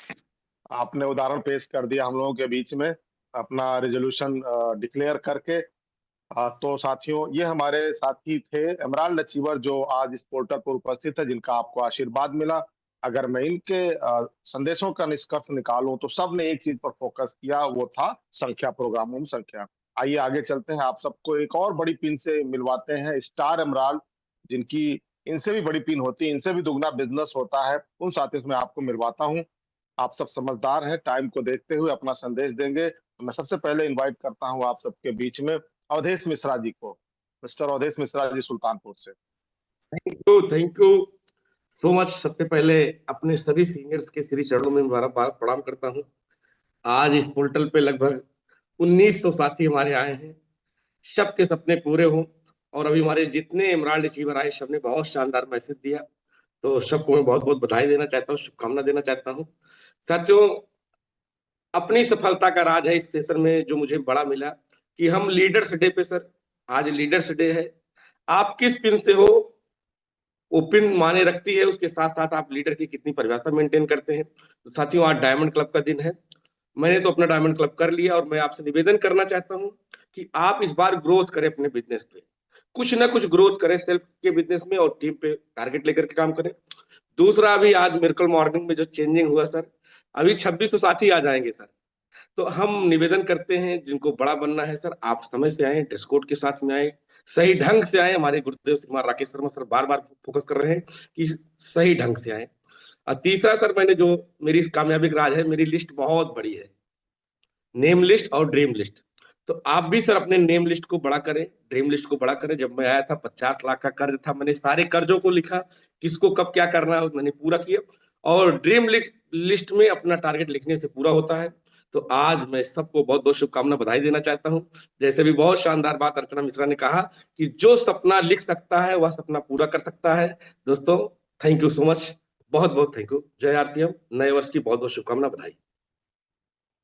S2: आपने उदाहरण पेश कर दिया हम लोगों के बीच में, अपना रेजोल्यूशन डिक्लेयर करके। तो साथियों, ये हमारे साथी थे एमराल्ड अचीवर, जो आज इस पोर्टल पर उपस्थित है, जिनका आपको आशीर्वाद मिला। अगर मैं इनके संदेशों का निष्कर्ष निकालूं तो सब ने एक चीज पर फोकस किया, वो था संख्या, प्रोग्रामों में संख्या। आइए आगे चलते हैं, आप सबको एक और बड़ी पिन से मिलवाते हैं, स्टार एमराल्ड, जिनकी इनसे भी बड़ी पिन होती है, इनसे भी दुगना बिजनेस होता है, उन साथियों से मैं आपको मिलवाता हूँ। आप सब समझदार हैं, टाइम को देखते हुए अपना संदेश देंगे। तो मैं सबसे पहले इनवाइट करता हूं आप सबके बीच में अवधेश मिश्रा जी को। मिस्टर अवधेश मिश्रा जी सुल्तानपुर से।
S15: Thank you so much. सबसे पहले अपने सभी सीनियर्स के श्री चरणों में बार प्रणाम करता हूं। आज इस पोर्टल पे लगभग 1900 साथी हमारे आए हैं, सबके सपने पूरे हों। और अभी हमारे जितने एमराल्ड अचीवर आए, सबने बहुत शानदार मैसेज दिया, तो सबको मैं बहुत बहुत बधाई देना चाहता हूँ, शुभकामना देना चाहता हूँ। साथियों, अपनी सफलता का राज है इस सेशन में जो मुझे बड़ा मिला कि हम लीडर्स डे पे, सर आज लीडर्स डे है, आप किस पिन से हो वो पिन माने रखती है, उसके साथ साथ आप लीडर की कितनी परिभाषा मेंटेन करते हैं। तो साथियों, आज डायमंड क्लब का दिन है, मैंने तो अपना डायमंड क्लब कर लिया और मैं आपसे निवेदन करना चाहता हूं कि आप इस बार ग्रोथ करें अपने बिजनेस पे, कुछ ना कुछ ग्रोथ करें सेल्फ के बिजनेस में और टीम पे टारगेट लेकर के काम करें। दूसरा, अभी आज मिरेकल मॉर्निंग में जो चेंजिंग हुआ सर, अभी 2600 साथी आ जाएंगे सर। तो हम निवेदन करते हैं, जिनको बड़ा बनना है सर, आप समय से आए, ड्रेस कोड के साथ में आए, सही ढंग से आए। हमारे गुरुदेव कुमार राकेश शर्मा सर बार बार फोकस कर रहे हैं कि सही ढंग से आए। और तीसरा सर, मैंने जो मेरी कामयाबी का राज है, मेरी लिस्ट बहुत बड़ी है, नेम लिस्ट और ड्रीम लिस्ट। तो आप भी सर अपने नेम लिस्ट को बड़ा करें, ड्रीम लिस्ट को बड़ा करें। जब मैं आया था 50 लाख का कर्ज था, मैंने सारे कर्जों को लिखा, किसको कब क्या करना है मैंने पूरा किया। और ड्रीम लिस्ट में अपना टारगेट लिखने से पूरा होता है। तो आज मैं सबको बहुत बहुत शुभकामना, बधाई देना चाहता हूं। जैसे भी बहुत शानदार बात अर्चना मिश्रा ने कहा कि जो सपना लिख सकता है वह सपना पूरा कर सकता है। दोस्तों, थैंक यू सो मच, बहुत बहुत थैंक यू। जय आरसीएम, नए वर्ष की बहुत बहुत शुभकामना, बधाई।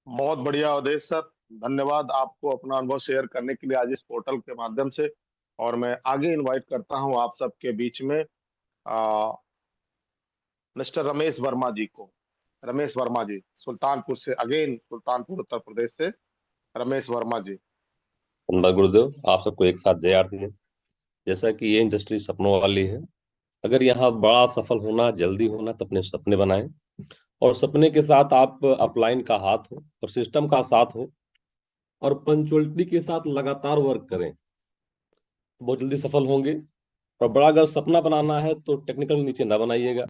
S2: बहुत बढ़िया अवधेश सर, धन्यवाद आपको अपना अनुभव शेयर करने के लिए आज इस पोर्टल के माध्यम से। और मैं आगे इनवाइट करता हूं आप सबके बीच में मिस्टर रमेश वर्मा जी को। रमेश वर्मा जी सुल्तानपुर से, अगेन सुल्तानपुर उत्तर प्रदेश से रमेश वर्मा जी।
S16: गुरुदेव, आप सबको एक साथ जय आरसीएम। जैसा कि ये इंडस्ट्री सपनों वाली है, अगर यहाँ बड़ा सफल होना, जल्दी होना, तो अपने सपने बनाएं और सपने के साथ आप अपलाइन का हाथ हो और सिस्टम का साथ हो और पंचुअलिटी के साथ लगातार वर्क करें, बहुत जल्दी सफल होंगे। और बड़ा अगर सपना बनाना है तो टेक्निकल नीचे ना बनाइएगा।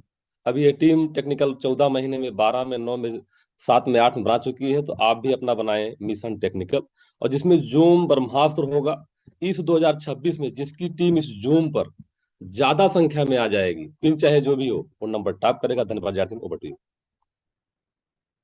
S16: अभी ये टीम टेक्निकल 14 महीने में, 12 में, 9 में, 7 में, 8 में बना चुकी है। तो आप भी अपना बनाएं मिशन टेक्निकल, और जिसमें जूम ब्रह्मास्त्र होगा, इस 2026 में जिसकी टीम इस जूम पर ज्यादा संख्या में आ जाएगी, फिर चाहे जो भी हो, वो नंबर टॉप करेगा। धन्यवाद जय सिंह, ओवर टू यू।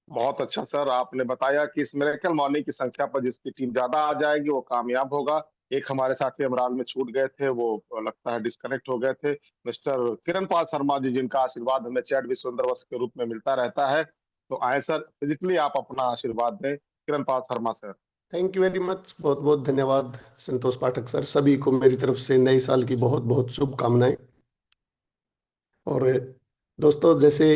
S2: बहुत अच्छा सर, आपने बताया कि इस मिरेकल मॉर्निंग की संख्या पर जिसकी टीम ज्यादा आ जाएगी वो कामयाब होगा। एक हमारे साथी अमराल में छूट गए थे, वो लगता है डिस्कनेक्ट हो गए थे, मिस्टर किरण पाल शर्मा जी, जिनका आशीर्वाद हमें चैट विश्व सुंदर वश के रूप में मिलता रहता है। तो आए सर, फिजिकली आप अपना आशीर्वाद दें। Kiran Pal Sharma sir.
S17: Thank you very much, बहुत बहुत धन्यवाद संतोष पाठक सर। सभी को मेरी तरफ से नए साल की बहुत बहुत शुभकामनाएं। और दोस्तों, जैसे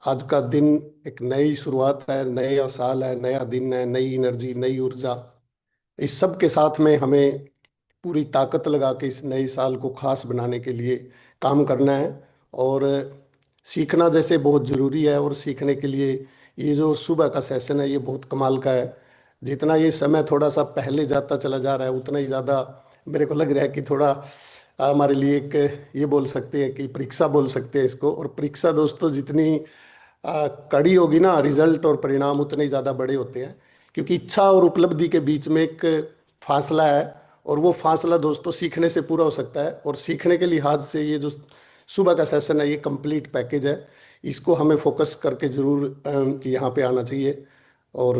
S17: आज का दिन एक नई शुरुआत है, नया साल है, नया दिन है, नई एनर्जी, नई ऊर्जा, इस सब के साथ में हमें पूरी ताकत लगा के इस नए साल को खास बनाने के लिए काम करना है। और सीखना जैसे बहुत ज़रूरी है, और सीखने के लिए ये जो सुबह का सेशन है ये बहुत कमाल का है। जितना ये समय थोड़ा सा पहले जाता चला जा रहा है, उतना ही ज़्यादा मेरे को लग रहा है कि थोड़ा हमारे लिए एक ये बोल सकते हैं कि परीक्षा बोल सकते हैं इसको। और परीक्षा दोस्तों जितनी कड़ी होगी ना, रिजल्ट और परिणाम उतने ही ज़्यादा बड़े होते हैं, क्योंकि इच्छा और उपलब्धि के बीच में एक फासला है, और वो फासला दोस्तों सीखने से पूरा हो सकता है। और सीखने के लिहाज से ये जो सुबह का सेशन है ये कंप्लीट पैकेज है, इसको हमें फोकस करके ज़रूर यहाँ पे आना चाहिए। और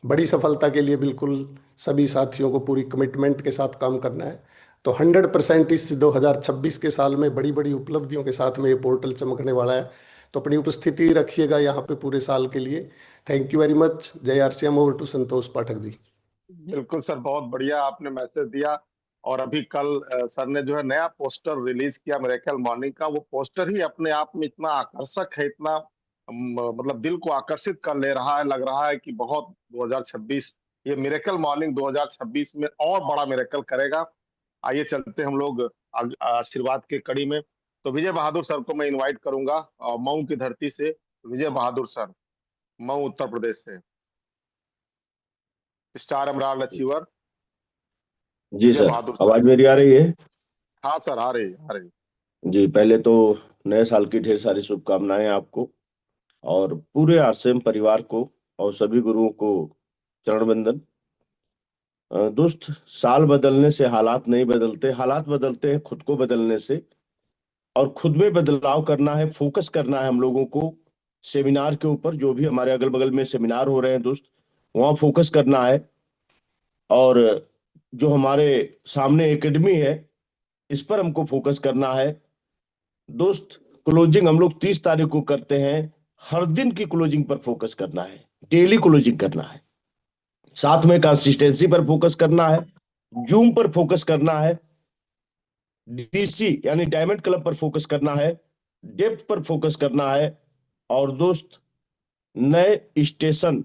S17: बड़ी सफलता के लिए बिल्कुल सभी साथियों को पूरी कमिटमेंट के साथ काम करना है। तो 100% इस 2026 के साल में बड़ी बड़ी उपलब्धियों के साथ में ये पोर्टल चमकने वाला है। तो अपनी उपस्थिति रखिएगा यहाँ पे पूरे साल के लिए। Thank you very much. जय RCM. Over to Santosh Pathak ji.
S2: बिल्कुल सर, बहुत बढ़िया आपने मैसेज दिया। और अभी कल सर ने जो है नया पोस्टर रिलीज किया मिरेकल मॉर्निंग का। वो पोस्टर ही अपने आप में इतना आकर्षक है, इतना मतलब दिल को आकर्षित कर ले रहा है। लग रहा है कि बहुत 2026 ये मिरेकल मॉर्निंग 2026 में और बड़ा मिरेकल करेगा। आइए चलते हम लोग आशीर्वाद के कड़ी में। तो विजय बहादुर सर को मैं इनवाइट करूंगा मऊ की धरती से। विजय बहादुर सर, मऊ उत्तर प्रदेश से, स्टार एमराल्ड अचीवर।
S18: जी
S2: विजय
S18: सर,
S2: बहादुर सर।
S18: आवाज मेरी आ रही है?
S2: हाँ सर, आ रही आ रही।
S18: जी, पहले तो नए साल की ढेर सारी शुभकामनाएं आपको और पूरे आरसीएम परिवार को और सभी गुरुओं को चरण वंदन। दोस्त, साल बदलने से हालात नहीं बदलते, हालात बदलते हैं खुद को बदलने से। और खुद में बदलाव करना है, फोकस करना है हम लोगों को सेमिनार के ऊपर। जो भी हमारे अगल बगल में सेमिनार हो रहे हैं दोस्त, वहाँ फोकस करना है। और जो हमारे सामने एकेडमी है, इस पर हमको फोकस करना है दोस्त। क्लोजिंग हम लोग 30 तारीख को करते हैं। हर दिन की क्लोजिंग पर फोकस करना है, डेली क्लोजिंग करना है। साथ में कंसिस्टेंसी पर फोकस करना है, जूम पर फोकस करना है, डीसी यानी डायमंड क्लब पर फोकस करना है, डेप्थ पर फोकस करना है, और दोस्त नए स्टेशन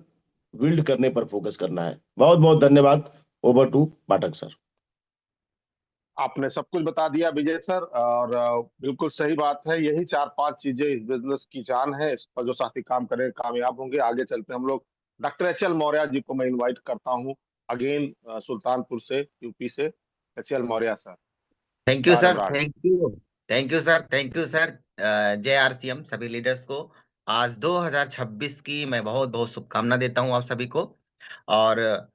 S18: बिल्ड करने पर फोकस करना है। बहुत बहुत धन्यवाद। Over to Pathak sir.
S2: आपने सब कुछ बता दिया विजय सर, और बिल्कुल सही बात है। यही 4-5 चीजें इस बिजनेस की जान है। इस पर जो साथी काम करें कामयाब होंगे। आगे चलते हम लोग doctor H L Maurya ji को मैं इनवाइट करता हूँ, अगेन सुल्तानपुर से, यूपी से। H L Maurya sir.
S19: Thank you sir, thank you, thank you sir, thank you sir. जय आरसीएम सभी लीडर्स को। आज 2026 की मैं बहुत बहुत शुभकामना देता हूं आप सभी को। और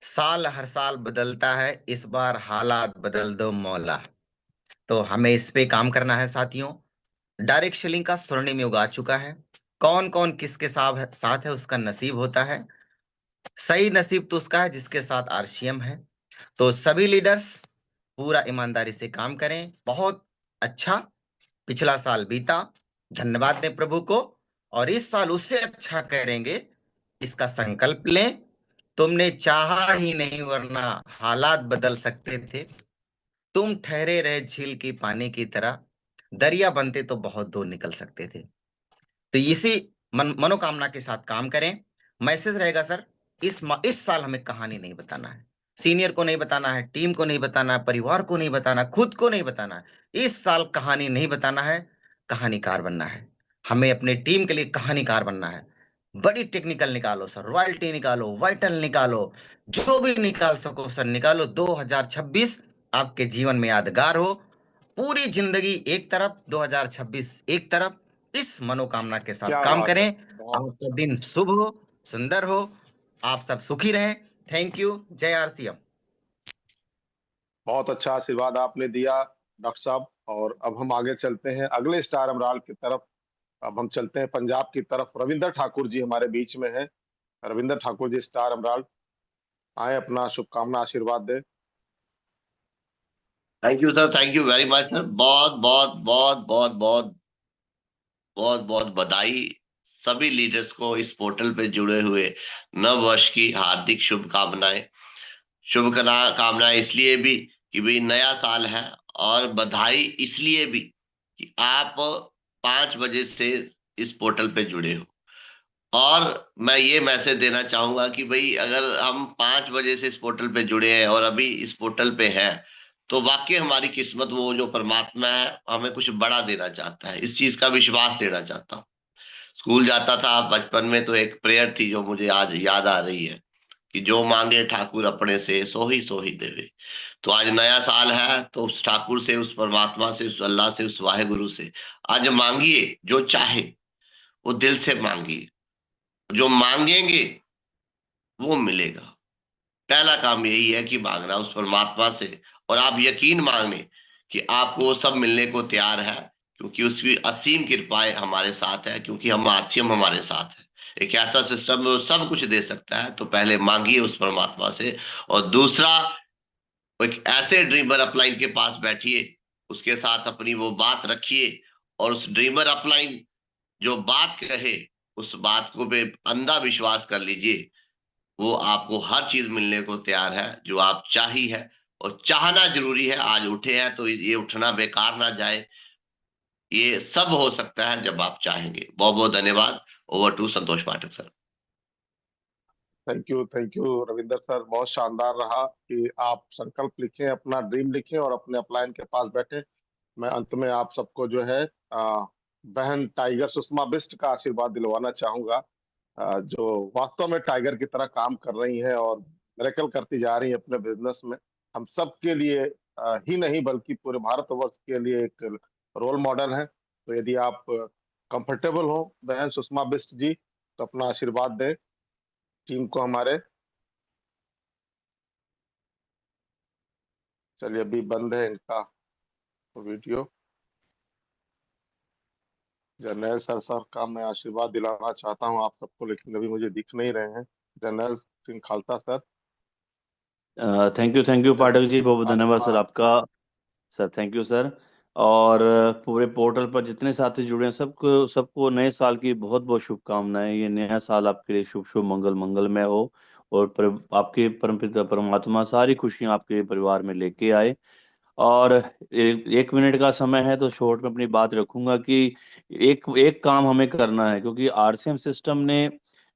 S19: साल हर साल बदलता है, इस बार हालात बदल दो मौला। तो हमें इस पे काम करना है साथियों। डायरेक्ट सेलिंग का स्वर्णिम युग आ चुका है। कौन कौन किसके साथ है उसका नसीब होता है। सही नसीब तो उसका है जिसके साथ आरसीएम है। तो सभी लीडर्स पूरा ईमानदारी से काम करें। बहुत अच्छा पिछला साल बीता, धन्यवाद दें प्रभु को। और इस साल उससे अच्छा करेंगे, इसका संकल्प लें। तुमने चाहा ही नहीं, वरना हालात बदल सकते थे। तुम ठहरे रहे झील की पानी की तरह, दरिया बनते तो बहुत दूर निकल सकते थे। तो इसी मनोकामना के साथ काम करें। मैसेज रहेगा सर, इस साल हमें कहानी नहीं बताना है, सीनियर को नहीं बताना है, टीम को नहीं बताना है, परिवार को नहीं बताना, खुद को नहीं बताना है। इस साल कहानी नहीं बताना है, कहानीकार बनना है। हमें अपने टीम के लिए कहानीकार बनना है। बड़ी टेक्निकल निकालो सर, रॉयल्टी निकालो, वाइटल निकालो, जो भी निकाल सको सर निकालो। 2026 आपके जीवन में यादगार हो। पूरी जिंदगी एक तरफ, 2026 एक तरफ। इस मनोकामना के साथ
S2: क्या
S19: काम
S2: बात
S19: करें।
S2: है,
S19: आपका दिन शुभ हो, सुंदर हो, आप सब सुखी रहें। Thank you. जय आरसीएम।
S2: बहुत अच्छा आशीर्वाद आपने दिया डॉक्टर साहब। और अब हम आगे चलते हैं अगले स्टार अमराल की तरफ। अब हम चलते हैं पंजाब की तरफ। रविंदर ठाकुर जी हमारे बीच में हैं। रविंदर ठाकुर जी स्टार अमराल, आए अपना शुभकामना आशीर्वाद दे।
S20: Thank you sir, thank you very much sir. बहुत बहुत बहुत बहुत बहुत बहुत बहुत बधाई सभी लीडर्स को, इस पोर्टल पे जुड़े हुए नव वर्ष की हार्दिक शुभकामनाएं। शुभकामनाएं इसलिए भी कि भाई नया साल है, और बधाई इसलिए भी कि आप 5 बजे से इस पोर्टल पे जुड़े हो। और मैं ये मैसेज देना चाहूंगा कि भाई अगर हम 5 बजे से इस पोर्टल पे जुड़े हैं और अभी इस पोर्टल पे हैं, तो वाकई हमारी किस्मत, वो जो परमात्मा है हमें कुछ बड़ा देना चाहता है, इस चीज का विश्वास देना चाहता हूँ। स्कूल जाता था बचपन में तो एक प्रेयर थी जो मुझे आज याद आ रही है कि जो मांगे ठाकुर अपने से सो ही देवे। तो आज नया साल है, तो उस ठाकुर से, उस परमात्मा से, उस अल्लाह से, उस वाहेगुरु से आज मांगिए जो चाहे, वो दिल से मांगिए। जो मांगेंगे वो मिलेगा। पहला काम यही है कि मांगना उस परमात्मा से, और आप यकीन मांगे कि आपको वो सब मिलने को तैयार है, क्योंकि उसकी असीम कृपाएं हमारे साथ है, क्योंकि हम आरसीएम हमारे साथ है। एक ऐसा सिस्टम है वो सब कुछ दे सकता है। तो पहले मांगिए उस परमात्मा से, और दूसरा एक ऐसे ड्रीमर अपलाइन के पास बैठिए, उसके साथ अपनी वो बात रखिए, और उस ड्रीमर अपलाइन जो बात कहे उस बात को पे अंधा विश्वास कर लीजिए। वो आपको हर चीज मिलने को तैयार है जो आप चाही है, और चाहना जरूरी है। आज उठे हैं तो ये उठना बेकार ना जाए। ये सब हो सकता है जब आप चाहेंगे। बहुत बहुत धन्यवाद। Over to Santosh Pathak sir.
S2: Thank you Ravinder sir, बहुत शानदार रहा कि आप संकल्प लिखें, अपना ड्रीम लिखें और अपने अपलाइन के पास बैठे। मैं अंत में आप सबको जो है बहन टाइगर सुषमा बिष्ट का आशीर्वाद दिलवाना चाहूंगा, जो वास्तव में टाइगर की तरह काम कर रही हैं और मिरेकल करती जा रही हैं अपने बिजनेस में। हम सब के लिए ही नहीं बल्कि पूरे भारतवर्ष के लिए एक रोल मॉडल है। तो यदि आप कंफर्टेबल हो बहन सुषमा बिष्ट जी, तो अपना आशीर्वाद दें टीम को हमारे। चलिए अभी बंद है इनका वीडियो। जर्नैल सर का मैं आशीर्वाद दिलाना चाहता हूं आप सबको, लेकिन अभी मुझे दिख नहीं रहे हैं। Jarnail Singh Khalsa sir.
S7: Thank you Pathak ji, बहुत धन्यवाद सर आपका। Sir thank you sir. और पूरे पोर्टल पर जितने साथी जुड़े हैं सबको सबको नए साल की बहुत बहुत शुभकामनाएं। ये नया साल आपके लिए शुभ शुभ मंगलमय हो, और आपके परमपिता परमात्मा सारी खुशियां आपके परिवार में लेके आए। और एक मिनट का समय है तो शॉर्ट में अपनी बात रखूंगा कि एक एक काम हमें करना है, क्योंकि आरसीएम सिस्टम ने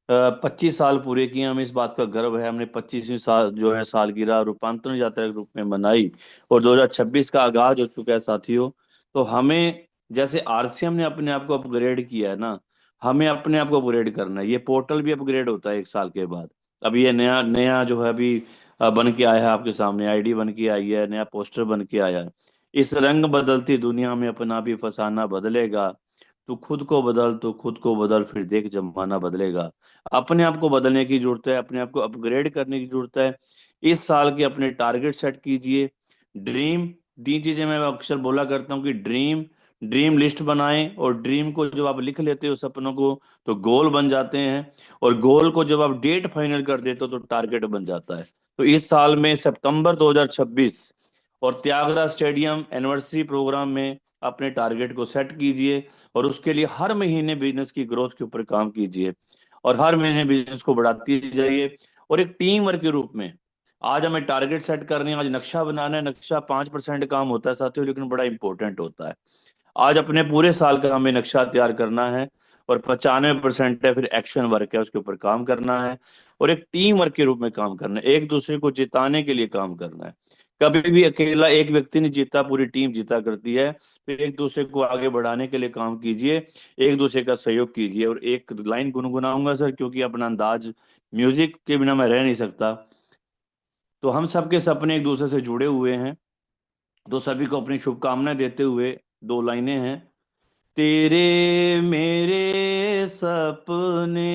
S7: 25 साल पूरे किए। हमें इस बात का गर्व है, हमने 25वीं साल जो है सालगिरह रूपांतरण यात्रा के रूप में मनाई, और 2026 का आगाज हो चुका है साथियों। तो हमें जैसे आरसीएम ने अपने आप को अपग्रेड किया है ना, हमें अपने आप को अपग्रेड करना है। ये पोर्टल भी अपग्रेड होता है 1 साल के बाद। अब ये नया नया जो है अभी बन के आया है आपके सामने, आईडी बन के आई है, नया पोस्टर बन के आया है। इस रंग बदलती दुनिया में अपना भी फसाना बदलेगा। तू खुद को बदल, तू खुद को बदल, फिर देख जमाना बदलेगा। अपने आप को बदलने की जरूरत है, अपने आप को अपग्रेड करने की जरूरत है। इस साल के अपने टारगेट सेट कीजिए, ड्रीम दीजिए। मैं अक्सर बोला करता हूँ कि ड्रीम लिस्ट बनाएं, और ड्रीम को जब आप लिख लेते हो सपनों को, तो गोल बन जाते हैं, और गोल को जब आप डेट फाइनल कर देते हो तो टारगेट बन जाता है। तो इस साल में सितंबर 2026 और त्यागराज स्टेडियम एनिवर्सरी प्रोग्राम में अपने टारगेट को सेट कीजिए, और उसके लिए हर महीने बिजनेस की ग्रोथ के ऊपर काम कीजिए, और हर महीने बिजनेस को बढ़ाती जाइए। और एक टीम वर्क के रूप में आज हमें टारगेट सेट करने हैं, आज नक्शा बनाना है। नक्शा 5% काम होता है साथियों, लेकिन बड़ा इंपॉर्टेंट होता है। आज अपने पूरे साल का हमें नक्शा तैयार करना है, और 95% है फिर एक्शन वर्क है, उसके ऊपर काम करना है, और एक टीम वर्क के रूप में काम करना है, एक दूसरे को जिताने के लिए काम करना है। कभी भी अकेला एक व्यक्ति नहीं जीता, पूरी टीम जीता करती है। तो एक दूसरे को आगे बढ़ाने के लिए काम कीजिए, एक दूसरे का सहयोग कीजिए। और एक लाइन गुनगुनाऊंगा सर, क्योंकि अपना अंदाज म्यूजिक के बिना मैं रह नहीं सकता। तो हम सबके सपने एक दूसरे से जुड़े हुए हैं, तो सभी को अपनी शुभकामनाएं देते हुए 2 लाइनें हैं। तेरे मेरे सपने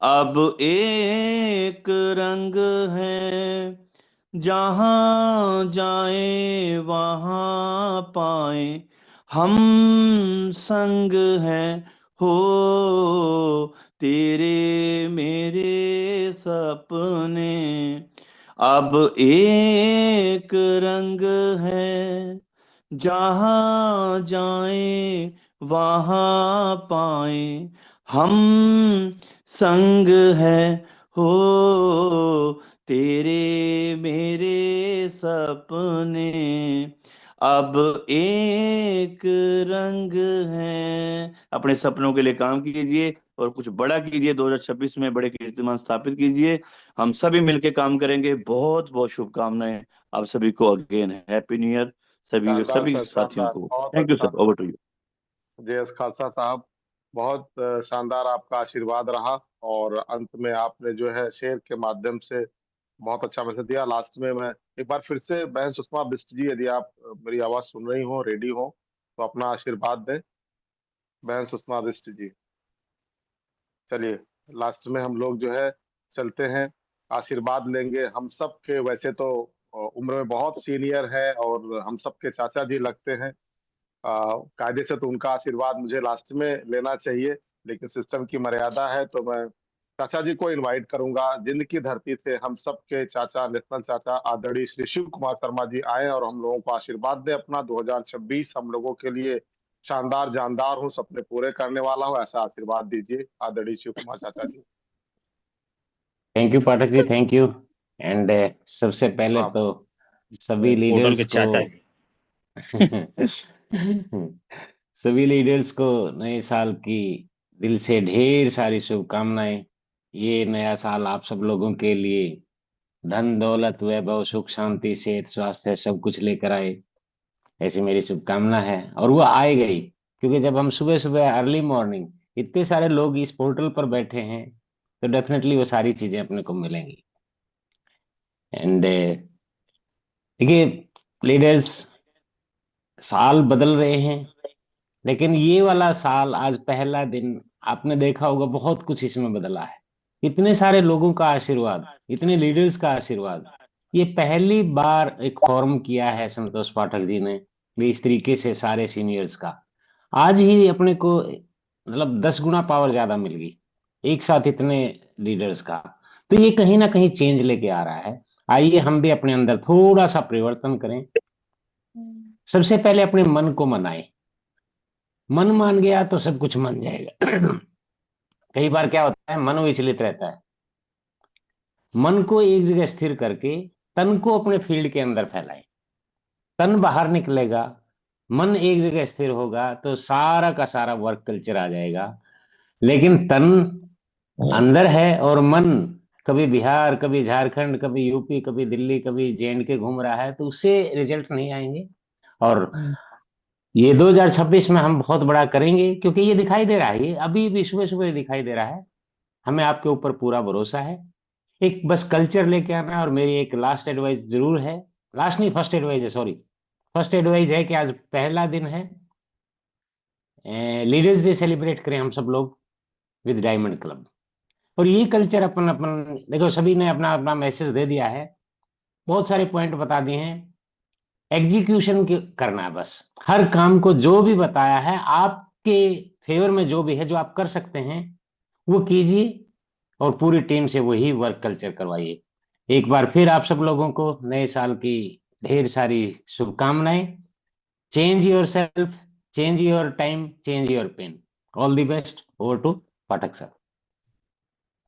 S7: अब एक रंग हैं, जहाँ जाए वहाँ पाए हम संग हैं हो तेरे मेरे सपने अब एक रंग है जहाँ जाए वहाँ पाए हम संग हैं हो तेरे मेरे सपने अब एक रंग हैं। अपने सपनों के लिए काम कीजिए और कुछ बड़ा कीजिए। 2026 में बड़े कीर्तिमान स्थापित कीजिए। हम सभी मिलकर काम करेंगे। बहुत बहुत शुभकामनाएं आप सभी को। अगेन हैप्पी न्यू ईयर सभी
S2: शानदार
S7: सभी
S2: सर,
S7: साथियों
S2: शानदार,
S7: को।
S2: बहुत
S7: थैंक यू
S2: अच्छा।
S7: Sir. Over to you.
S2: Jayesh Khalsa साहब, बहुत शानदार आपका आशीर्वाद रहा। और अंत में आपने जो है शेर के माध्यम से बहुत अच्छा मैसेज दिया। लास्ट में मैं एक बार फिर से बहन सुषमा बिष्ट जी, यदि आप मेरी आवाज सुन रही हो, रेडी हो, तो अपना आशीर्वाद दें। बहन सुषमा बिष्ट जी, चलिए लास्ट में हम लोग जो है चलते हैं, आशीर्वाद लेंगे हम सब के। वैसे तो उम्र में बहुत सीनियर है और हम सब के चाचा जी लगते हैं। कायदे से तो उनका आशीर्वाद मुझे लास्ट में लेना चाहिए, लेकिन सिस्टम की मर्यादा है, तो मैं चाचा जी को इनवाइट करूंगा। जिंद की धरती से हम सब के चाचा, नेशनल चाचा आदरणीय श्री शिव कुमार शर्मा जी आए और हम लोगों को आशीर्वाद दे अपना। 2026 हम लोगों के लिए शानदार, जानदार हूँ, सपने पूरे करने वाला हूँ, ऐसा आशीर्वाद दीजिए आदरणीय शिव कुमार चाचा ji.
S21: Thank you Pathak ji, thank you. And सबसे पहले
S2: हाँ,
S21: तो सभी
S12: पोर्टल के
S21: लीडर्स को
S12: चाचा जी।
S21: सभी लीडर्स को नए साल की दिल से ढेर सारी शुभकामनाएं। ये नया साल आप सब लोगों के लिए धन दौलत वैभव सुख शांति सेहत स्वास्थ्य सब कुछ लेकर आए, ऐसी मेरी शुभकामना है। और वो आए गई, क्योंकि जब हम सुबह सुबह अर्ली मॉर्निंग इतने सारे लोग इस पोर्टल पर बैठे हैं तो डेफिनेटली वो सारी चीजें अपने को मिलेंगी। एंड देखिए लीडर्स, साल बदल रहे हैं, लेकिन ये वाला साल आज पहला दिन आपने देखा होगा बहुत कुछ इसमें बदला है। इतने सारे लोगों का आशीर्वाद, इतने लीडर्स का आशीर्वाद, ये पहली बार एक फॉर्म किया है संतोष पाठक जी ने भी इस तरीके से सारे सीनियर्स का। आज ही अपने को मतलब 10 गुना पावर ज्यादा मिल गई एक साथ इतने लीडर्स का। तो ये कहीं ना कहीं चेंज लेके आ रहा है। आइए हम भी अपने अंदर थोड़ा सा परिवर्तन करें। सबसे पहले अपने मन को मनाएं। मन मान गया तो सब कुछ मान जाएगा। कई बार क्या होता है, मन विचलित रहता है। मन को एक जगह स्थिर करके तन को अपने फील्ड के अंदर फैलाएं। तन बाहर निकलेगा, मन एक जगह स्थिर होगा तो सारा का सारा वर्क कल्चर आ जाएगा। लेकिन तन अंदर है और मन कभी बिहार, कभी झारखंड, कभी यूपी, कभी दिल्ली, कभी जे&के घूम रहा है, तो उससे रिजल्ट नहीं आएंगे। और ये 2026 में हम बहुत बड़ा करेंगे, क्योंकि ये दिखाई दे रहा है, ये अभी भी सुबह सुबह दिखाई दे रहा है। हमें आपके ऊपर पूरा भरोसा है। एक बस कल्चर लेके आना है। और मेरी एक लास्ट एडवाइस जरूर है, लास्ट नहीं फर्स्ट एडवाइस है, सॉरी, फर्स्ट एडवाइस है कि आज पहला दिन है, लीडर्स डे सेलिब्रेट करें हम सब लोग विद डायमंड क्लब। और ये कल्चर अपन अपन देखो, सभी ने अपना अपना मैसेज दे दिया है, बहुत सारे पॉइंट बता दिए हैं। एग्जीक्यूशन करना है बस। हर काम को जो भी बताया है आपके फेवर में, जो भी है, जो आप कर सकते हैं वो कीजिए और पूरी टीम से वही वर्क कल्चर करवाइए। एक बार फिर आप सब लोगों को नए साल की ढेर सारी शुभकामनाएं। Change yourself, change your time, change your pen. All the best. Over to Pathak sir.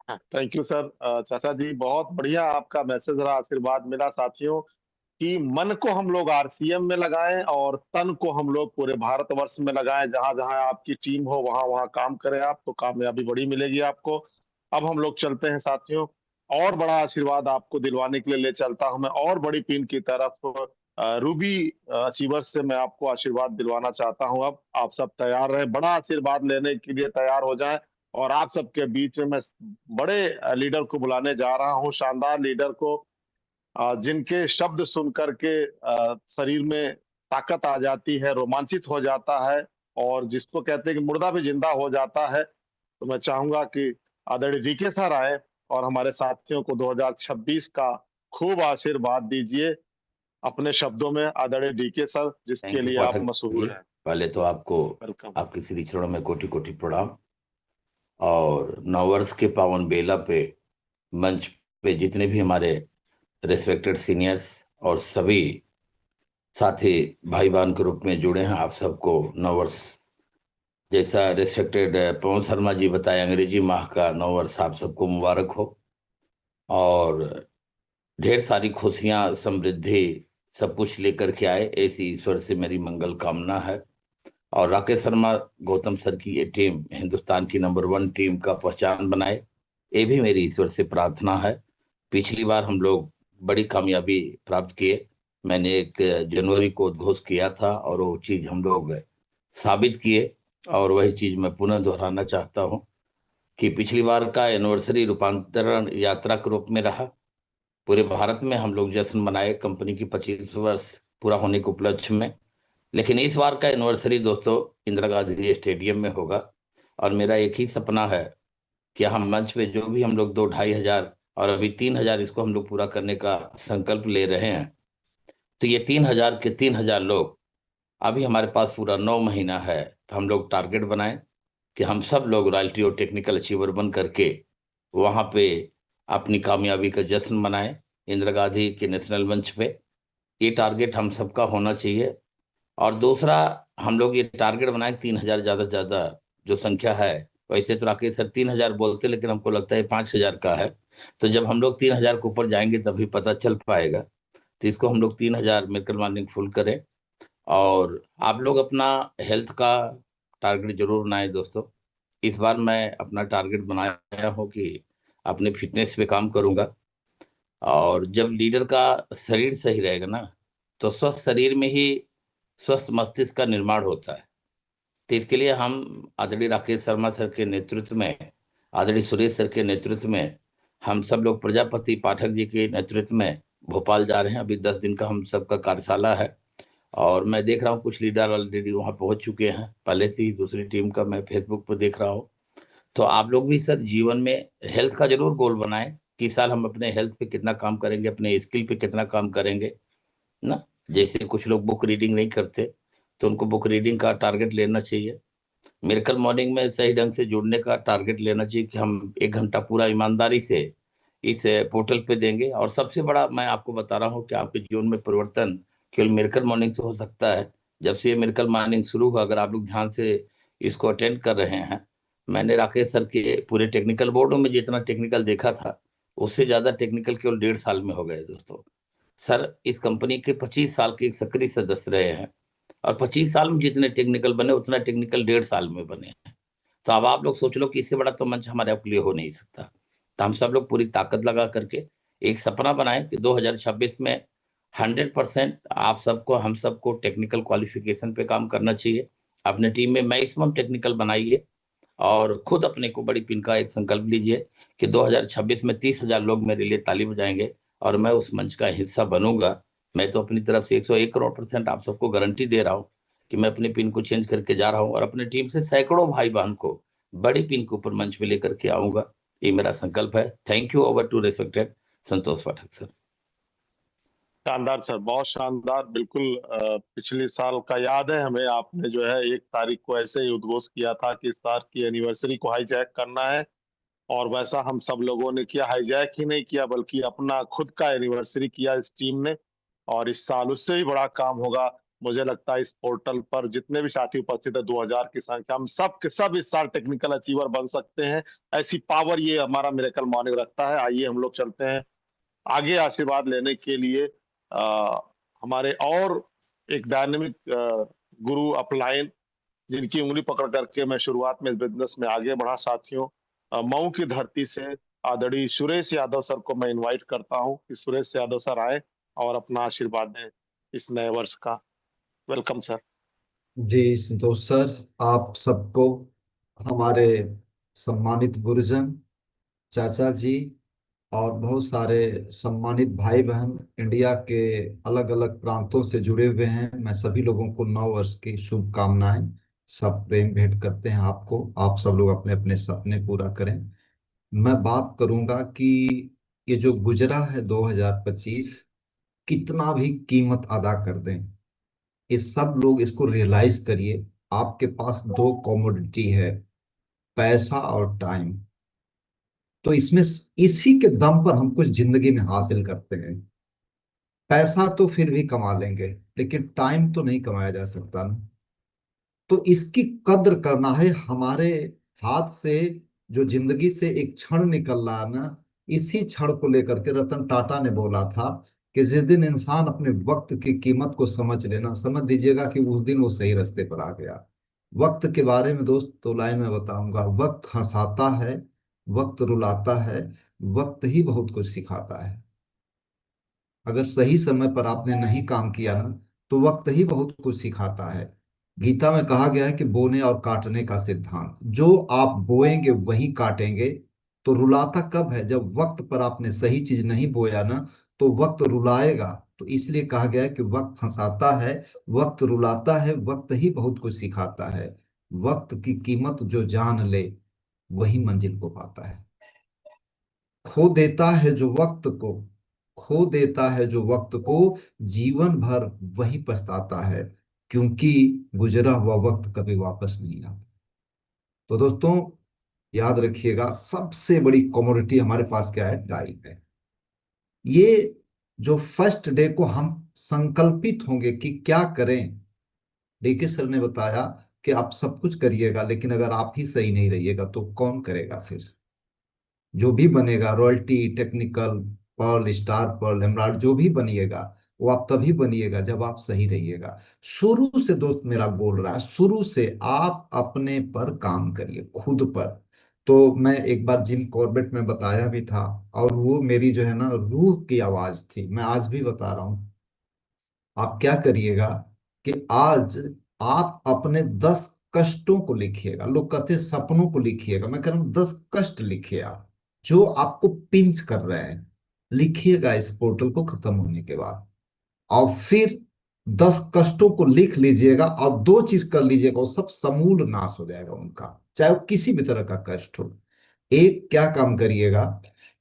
S2: Thank you sir. चाचा जी, बहुत बढ़िया आपका मैसेज रहा, आशीर्वाद मिला साथियों कि मन को हम लोग आरसीएम में लगाएं और तन को हम लोग पूरे भारतवर्ष में लगाएं। जहां जहां आपकी टीम हो वहां वहां काम करें, आपको कामयाबी बड़ी मिलेगी आपको। अब हम लोग चलते हैं साथियों, और बड़ा आशीर्वाद आपको दिलवाने के लिए ले चलता हूं मैं और बड़ी टीम की तरफ। रूबी अचीवर्स से मैं आपको आशीर्वाद दिलवाना चाहता हूं। अब आप सब तैयार रहें, बड़ा आशीर्वाद लेने के लिए तैयार हो जाएं। और आप सबके बीच में मैं बड़े लीडर को बुलाने जा रहा हूं, शानदार लीडर को, जिनके शब्द सुन करके शरीर में ताकत आ जाती है, रोमांचित हो जाता है, और जिसको कहते हैं कि मुर्दा भी जिंदा हो जाता है। तो मैं चाहूंगा कि आदरणीय जीके सर आए और हमारे साथियों को 2026 का खूब आशीर्वाद दीजिए अपने शब्दों में आदरणीय डीके सर, जिसके
S1: थैंक यू
S2: लिए आप
S1: पाठक
S2: मशहूर
S1: जी।
S2: हैं।
S1: पहले तो आपको
S2: वेलकम।
S1: आपके श्री चरणों में कोटि कोटि प्रणाम। और नववर्ष के पावन बेला पे मंच पे जितने भी हमारे रेस्पेक्टेड सीनियर्स और सभी साथी भाई बहन के रूप में जुड़े हैं, आप सबको नववर्ष, जैसा रेस्पेक्टेड पवन शर्मा जी बताए, अंग्रेजी माह का नववर्ष आप सबको मुबारक हो और ढेर सारी खुशियां, समृद्धि सब कुछ लेकर के आए, ऐसी ईश्वर से मेरी मंगल कामना है। और राकेश शर्मा, गौतम सर की ये टीम हिंदुस्तान की नंबर 1 टीम का पहचान बनाए, ये भी मेरी ईश्वर से प्रार्थना है। पिछली बार हम लोग बड़ी कामयाबी प्राप्त किए, मैंने 1 जनवरी को उद्घोष किया था और वो चीज हम लोग साबित किए, और वही चीज मैं पुनः दोहराना चाहता हूँ कि पिछली बार का एनिवर्सरी रूपांतरण यात्रा के रूप में रहा। पूरे भारत में हम लोग जश्न मनाए कंपनी की 25 वर्ष पूरा होने के उपलक्ष्य में, लेकिन इस बार का एनिवर्सरी दोस्तों इंदिरा गांधी स्टेडियम में होगा। और मेरा एक ही सपना है कि हम मंच पे जो भी हम लोग 2-2.5 हजार और अभी 3,000 इसको हम लोग पूरा करने का संकल्प ले रहे हैं, तो ये 3,000 के 3,000 लोग, अभी हमारे पास पूरा 9 महीना है, तो हम लोग टारगेट बनाएं कि हम सब लोग रॉयल्टी और टेक्निकल अचीवर बन करके वहां पे अपनी कामयाबी का जश्न मनाएं इंदिरा गांधी के नेशनल मंच पे। ये टारगेट हम सबका होना चाहिए। और दूसरा, हम लोग ये टारगेट बनाए 3,000 ज्यादा से ज्यादा जो संख्या है, वैसे तो राकेश सर 3,000 बोलते, लेकिन हमको लगता है 5,000 का है, तो जब हम लोग 3,000 के ऊपर जाएंगे तभी पता चल पाएगा। तो इसको हम लोग 3,000 मिलकर मॉर्निंग फुल करें। और आप लोग अपना हेल्थ का टारगेट जरूर बनाए दोस्तों। इस बार मैं अपना टारगेट बनाया हो कि अपने फिटनेस पे काम करूंगा, और जब लीडर का शरीर सही रहेगा ना, तो स्वस्थ शरीर में ही स्वस्थ मस्तिष्क का निर्माण होता है। तो इसके लिए हम आदरणीय राकेश शर्मा सर के नेतृत्व में, आदरणीय सुरेश सर के नेतृत्व में, हम सब लोग प्रजापति पाठक जी के नेतृत्व में भोपाल जा रहे हैं। अभी 10 दिन का हम सबका कार्यशाला है, और मैं देख रहा हूँ कुछ लीडर ऑलरेडी वहां पहुंच चुके हैं पहले से ही, दूसरी टीम का मैं फेसबुक पर देख रहा हूँ। तो आप लोग भी सर जीवन में हेल्थ का जरूर गोल बनाएं कि इस साल हम अपने हेल्थ पे कितना काम करेंगे, अपने स्किल पे कितना काम करेंगे ना। जैसे कुछ लोग बुक रीडिंग नहीं करते, तो उनको बुक रीडिंग का टारगेट लेना चाहिए। मिरेकल मॉर्निंग में सही ढंग से जुड़ने का टारगेट लेना चाहिए कि हम 1 घंटा पूरा ईमानदारी से इस पोर्टल पे देंगे। और सबसे बड़ा मैं आपको बता रहा हूँ कि आपके जीवन में परिवर्तन केवल मिरेकल मॉर्निंग से हो सकता है। जब से ये मिरेकल मॉर्निंग शुरू हुआ, अगर आप लोग ध्यान से इसको अटेंड कर रहे हैं, मैंने राकेश सर के पूरे टेक्निकल बोर्डों में जितना टेक्निकल देखा था, उससे ज्यादा टेक्निकल केवल 1.5 साल में हो गए दोस्तों। सर इस कंपनी के 25 साल के एक सक्रिय सदस्य रहे हैं, और 25 साल में जितने टेक्निकल बने उतना टेक्निकल 1.5 साल में बने हैं। तो अब आप लोग सोच लो कि इससे बड़ा तो मंच हमारे आपके लिए हो नहीं सकता। तो हम सब लोग पूरी ताकत लगा करके एक सपना बनाए कि 2026 में 100% आप सबको, हम सबको टेक्निकल क्वालिफिकेशन पे काम करना चाहिए। अपने टीम में मैक्सिमम टेक्निकल बनाइए, और खुद अपने को बड़ी पिन का एक संकल्प लीजिए कि 2026 में 30,000 लोग मेरे लिए ताली बजाएंगे और मैं उस मंच का हिस्सा बनूंगा। मैं तो अपनी तरफ से 101 करोड़% आप सबको गारंटी दे रहा हूं कि मैं अपनी पिन को चेंज करके जा रहा हूं, और अपनी टीम से सैकड़ों भाई बहन को बड़ी पिन के ऊपर मंच पे लेकर के आऊंगा। ये मेरा संकल्प है। Thank you. Over to respected Santosh Pathak sir.
S2: शानदार सर, बहुत शानदार। बिल्कुल पिछले साल का याद है हमें, आपने जो है 1 तारीख को ऐसे ही उद्घोष किया था कि इस साल की एनिवर्सरी को हाईजैक करना है, और वैसा हम सब लोगों ने किया। हाईजैक ही नहीं किया बल्कि अपना खुद का एनिवर्सरी किया इस टीम ने, और इस साल उससे भी बड़ा काम होगा। मुझे लगता है इस पोर्टल पर जितने भी साथी उपस्थित है 2000 की संख्या, हम सब के सब इस साल टेक्निकल अचीवर बन सकते हैं। ऐसी पावर ये हमारा मिरेकल मॉर्निंग रखता है। आइए हम लोग चलते हैं आगे आशीर्वाद लेने के लिए हमारे और एक डायनेमिक गुरु अपलाइन, जिनकी उंगली पकड़ करके मैं शुरुआत में बिजनेस में आगे बढ़ा। साथियों, मऊ की धरती से आदरणीय सुरेश यादव सर को मैं इनवाइट करता हूं कि सुरेश यादव सर आए और अपना आशीर्वाद दें इस नए वर्ष का। Welcome sir.
S22: जी संतोष सर, आप सबको, हमारे सम्मानित गुरुजन, चाचा जी और बहुत सारे सम्मानित भाई बहन इंडिया के अलग अलग प्रांतों से जुड़े हुए हैं, मैं सभी लोगों को नव वर्ष की शुभकामनाएं, सब प्रेम भेंट करते हैं आपको। आप सब लोग अपने अपने सपने पूरा करें। मैं बात करूंगा कि कि जो गुजरा है 2025 कितना भी कीमत अदा कर दें, ये सब लोग इसको रियलाइज करिए। आपके पास दो कॉमोडिटी है, पैसा और टाइम। तो इसमें इसी के दम पर हम कुछ जिंदगी में हासिल करते हैं। पैसा तो फिर भी कमा लेंगे, लेकिन टाइम तो नहीं कमाया जा सकता ना। तो इसकी कद्र करना है। हमारे हाथ से जो जिंदगी से एक क्षण निकल रहा है ना, इसी क्षण को लेकर के रतन टाटा ने बोला था कि जिस दिन इंसान अपने वक्त की कीमत को समझ लेना, समझ लीजिएगा कि उस दिन वो सही रास्ते पर आ गया। वक्त के बारे में दोस्त तो लाइन में बताऊंगा। वक्त हंसाता है, वक्त रुलाता है, वक्त ही बहुत कुछ सिखाता है। अगर सही समय पर आपने नहीं काम किया ना, तो वक्त ही बहुत कुछ सिखाता है। गीता में कहा गया है कि बोने और काटने का सिद्धांत, जो आप बोएंगे वही काटेंगे। तो रुलाता कब है? जब वक्त पर आपने सही चीज नहीं बोया ना, तो वक्त रुलाएगा। तो इसलिए कहा गया है कि वक्त हंसाता है, वक्त रुलाता है, वक्त ही बहुत कुछ सिखाता है। वक्त की कीमत जो जान ले वही मंजिल को पाता है। खो देता है जो वक्त को, खो देता है जो वक्त को, जीवन भर वही पछताता है, क्योंकि गुजरा हुआ वक्त कभी वापस नहीं आता। तो दोस्तों याद रखिएगा, सबसे बड़ी कमोडिटी हमारे पास क्या है? टाइम है। ये जो फर्स्ट डे को हम संकल्पित होंगे कि क्या करें। डीके सर ने बताया कि आप सब कुछ करिएगा, लेकिन अगर आप ही सही नहीं रहिएगा तो कौन करेगा फिर? जो भी बनेगा, royalty, technical, pearl, star pearl, emerald, जो भी बनिएगा वो आप तभी बनिएगा जब आप सही रहिएगा। शुरू से दोस्त मेरा बोल रहा है, शुरू से आप अपने पर काम करिए, खुद पर। तो मैं एक बार जिम कॉर्बेट में बताया भी था, और वो मेरी जो है ना रूह की आवाज थी, मैं आज भी बता रहा हूँ। आप क्या करिएगा कि आज आप अपने 10 कष्टों को लिखिएगा। लोग कहते हैं सपनों को लिखिएगा, मैं कह रहा हूं 10 कष्ट लिखिए आप, जो आपको पिंच कर रहे हैं। लिखिएगा इस पोर्टल को खत्म होने के बाद, और फिर 10 कष्टों को लिख लीजिएगा, और दो चीज कर लीजिएगा, वो सब समूल नाश हो जाएगा उनका, चाहे वो किसी भी तरह का कष्ट हो। एक क्या काम करिएगा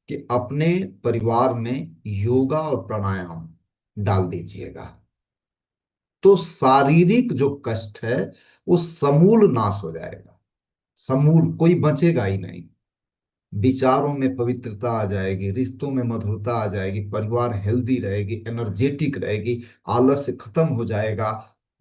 S22: कि अपने परिवार में योगा और प्राणायाम डाल दीजिएगा। तो शारीरिक जो कष्ट है वो समूल नाश हो जाएगा, समूल, कोई बचेगा ही नहीं। विचारों में पवित्रता आ जाएगी, रिश्तों में मधुरता आ जाएगी, परिवार हेल्दी रहेगी, एनर्जेटिक रहेगी, आलस्य खत्म हो जाएगा,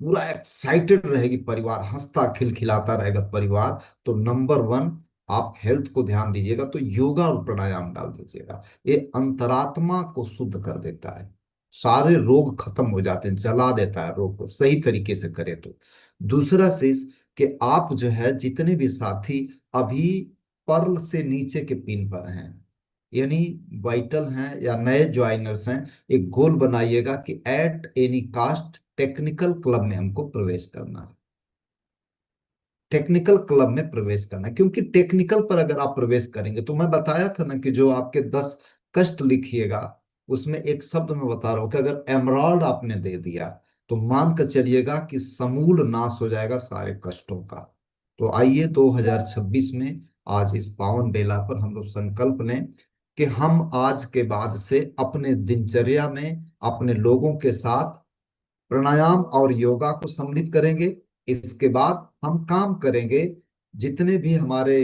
S22: पूरा एक्साइटेड रहेगी परिवार, हंसता खिलखिलाता रहेगा परिवार। तो नंबर 1 आप हेल्थ को ध्यान दीजिएगा, तो योगा और प्राणायाम डाल दीजिएगा। ये अंतरात्मा को शुद्ध कर देता है, सारे रोग खत्म हो जाते हैं, जला देता है रोग को, सही तरीके से करे तो। दूसरा चीज कि आप जो है जितने भी साथी अभी पर्ल से नीचे के पिन पर हैं, यानी वाइटल हैं या नए ज्वाइनर्स हैं, एक गोल बनाइएगा कि at any caste technical club में हमको प्रवेश करना है। टेक्निकल क्लब में प्रवेश करना है, क्योंकि टेक्निकल पर अगर आप प्रवेश करेंगे, तो मैं बताया था ना कि जो आपके 10 कष्ट लिखिएगा, उसमें एक शब्द मैं बता रहा हूं कि अगर एमराल्ड आपने दे दिया, तो मान कर चलिएगा कि समूल नाश हो जाएगा सारे कष्टों का। तो आइए 2026 में आज इस पावन बेला पर हम लोग संकल्प लें कि हम आज के बाद से अपने दिनचर्या में अपने लोगों के साथ प्राणायाम और योगा को सम्मिलित करेंगे। इसके बाद हम काम करेंगे, जितने भी हमारे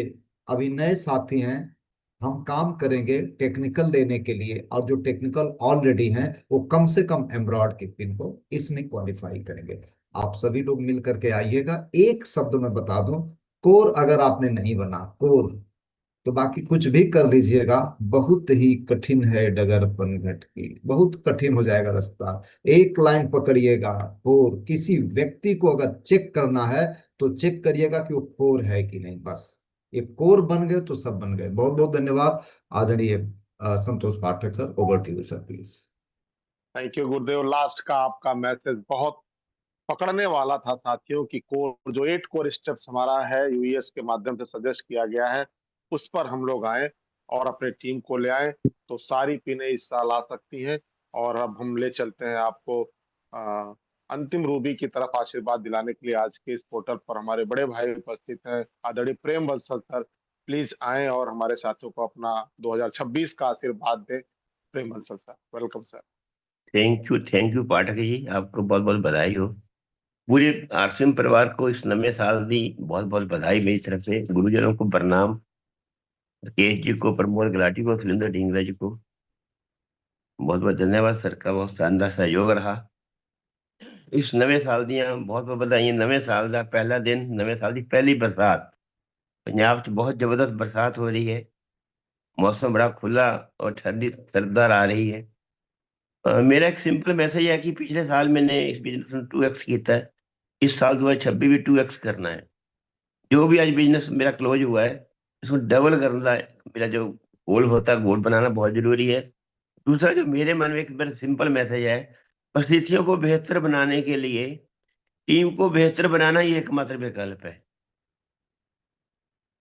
S22: अभी नए साथी हैं, हम काम करेंगे टेक्निकल लेने के लिए, और जो टेक्निकल ऑलरेडी हैं वो कम से कम एमब्रॉयड के पिन को इसमें क्वालिफाई करेंगे। आप सभी लोग मिल करके आइएगा। एक शब्द में बता दूं, कोर अगर आपने नहीं बना कोर, तो बाकी कुछ भी कर लीजिएगा, बहुत ही कठिन है डगर पनघट की, बहुत कठिन हो जाएगा रास्ता। एक लाइन पकड़िएगा, कोर किसी व्यक्ति को अगर चेक करना है तो चेक करिएगा कि वो कोर है कि नहीं, बस ये कोर बन गए तो सब बन गए। बहुत बहुत धन्यवाद आदरणीय Santosh Pathak sir, over to you sir please.
S2: Thank you गुरुदेव। लास्ट का आपका मैसेज बहुत पकड़ने वाला था साथियों की। कोर जो 8 कोर स्टेप्स हमारा है, यूएस के माध्यम से सजेस्ट किया गया है, उस पर हम लोग आए और अपने टीम को ले आए, तो सारी पिनें इस साल आ सकती हैं। और अब हम ले चलते हैं आपको अंतिम रूबी की तरफ आशीर्वाद दिलाने के लिए। आज के इस पोर्टल पर हमारे बड़े भाई उपस्थित हैं, आदरणीय प्रेम बंसल सर। प्लीज आए और हमारे साथियों को अपना 2026 का आशीर्वाद दें। Prem Bansal sir, welcome sir.
S3: Thank you Pathak ji, आपको बहुत बहुत बधाई हो। पूरे आरसीएम परिवार को इस नवे साल दी बहुत बहुत बधाई मेरी तरफ से। गुरुजनों को प्रणाम, केश जी को, प्रमोद गुलाटी को, सुरेंद्र ढींगरा जी को बहुत बहुत धन्यवाद। सर का बहुत शानदार सहयोग रहा। इस नवे साल दियां बहुत बहुत बधाई। नवे साल का पहला दिन, नवे साल की पहली बरसात पंजाब च बहुत जबरदस्त बरसात हो रही है। मौसम बड़ा खुला और ठंडी सरदार आ रही है। मेरा एक सिंपल मैसेज है कि पिछले साल मैंने इस बिजनेस में 2x किया है, इस साल 2026 भी 2x करना है। जो भी आज बिजनेस मेरा क्लोज हुआ है इसको डबल करना है। मेरा जो गोल होता है, गोल बनाना बहुत जरूरी है। दूसरा जो मेरे मन में एक बड़ा सिंपल मैसेज है, परिस्थितियों को बेहतर बनाने के लिए टीम को बेहतर बनाना ही एकमात्र विकल्प है।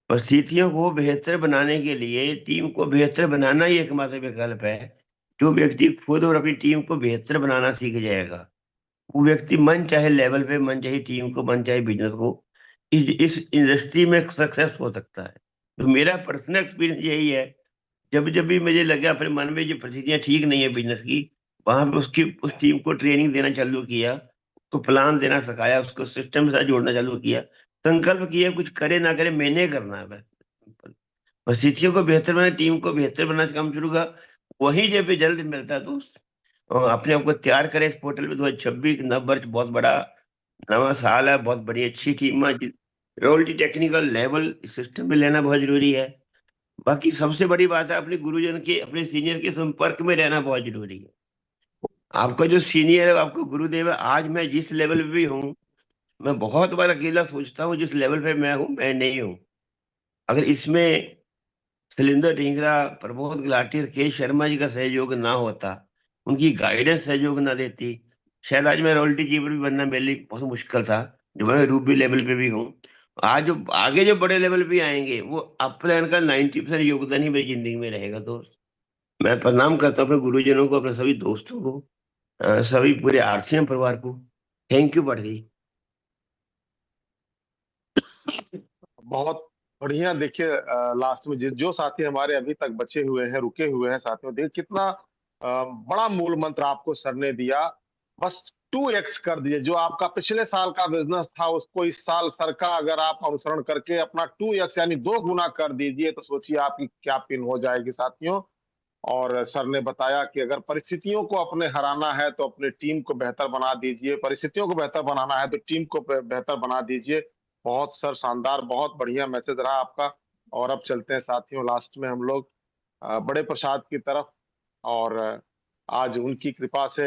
S3: परिस्थितियों को बेहतर बनाने के लिए टीम को बेहतर बनाना ही एकमात्र विकल्प है। जो व्यक्ति खुद और अपनी टीम को बेहतर बनाना सीख जाएगा, वो व्यक्ति मन चाहे लेवल पे, मन चाहे टीम को, मन चाहे बिजनेस को, इस इंडस्ट्री में सक्सेस हो सकता है। तो मेरा पर्सनल एक्सपीरियंस यही है, जब जब भी मुझे लगा अपने मन में जो परिस्थितियां ठीक नहीं है बिजनेस की, वहां पे उस टीम को ट्रेनिंग देना चालू किया, उसको प्लान देना सिखाया, उसको सिस्टम से जोड़ना चालू किया, संकल्प किया कुछ करे ना करे मैंने करना है। परिस्थितियों को बेहतर बनाना, टीम को बेहतर बनाना काम शुरू का, वही जब रिजल्ट मिलता है। तो अपने आप को तैयार करें इस पोर्टल में। 2026 नव वर्ष बहुत बड़ा नवा साल है, बहुत बड़ी अच्छी टीम है। रोयल्टी टेक्निकल लेवल सिस्टम में लेना बहुत जरूरी है। बाकी सबसे बड़ी बात है अपने गुरुजन के, अपने सीनियर के संपर्क में रहना बहुत जरूरी है। आपका जो सीनियर है, आपका गुरुदेव है, आज मैं जिस लेवल पे भी हूँ, मैं बहुत बार अकेला सोचता हूँ जिस लेवल पे मैं हूँ मैं नहीं हूँ। अगर इसमें सुरेंद्र ढींगरा, प्रमोद गुलाटी, राकेश शर्मा जी का सहयोग ना होता, उनकी गाइडेंस सहयोग ना देती, शायद आज मैं रॉयल्टी चीफ भी बनना मेरे लिए बहुत मुश्किल था, जो मैं रूबी लेवल पे भी हूँ। आज जो आगे जो बड़े लेवल पे आएंगे, वो अपलाइन का 90% योगदान ही मेरी जिंदगी में रहेगा। दोस्त, मैं प्रणाम करता हूँ अपने गुरुजनों को, अपने सभी दोस्तों को, सभी पूरे आरसीएम परिवार को। Thank you Pathak ji.
S2: बहुत बढ़िया। देखिए लास्ट में जो साथी हमारे अभी तक बचे हुए हैं, रुके हुए हैं साथियों, देख कितना बड़ा मूल मंत्र आपको सर ने दिया। बस 2x कर दिए। जो आपका पिछले साल का बिजनेस था उसको इस साल सर का अगर आप अनुसरण करके अपना 2x यानी 2 गुना कर दीजिए, तो सोचिए आपकी क्या पिन हो जाएगी साथियों। और सर ने बताया कि अगर परिस्थितियों को अपने हराना है तो अपने टीम को बेहतर बना दीजिए, परिस्थितियों को बेहतर बनाना है तो टीम को बेहतर बना दीजिए। बहुत सर शानदार, बहुत बढ़िया मैसेज रहा आपका। और अब चलते हैं साथियों लास्ट में हम लोग बड़े प्रसाद की तरफ। और आज उनकी कृपा से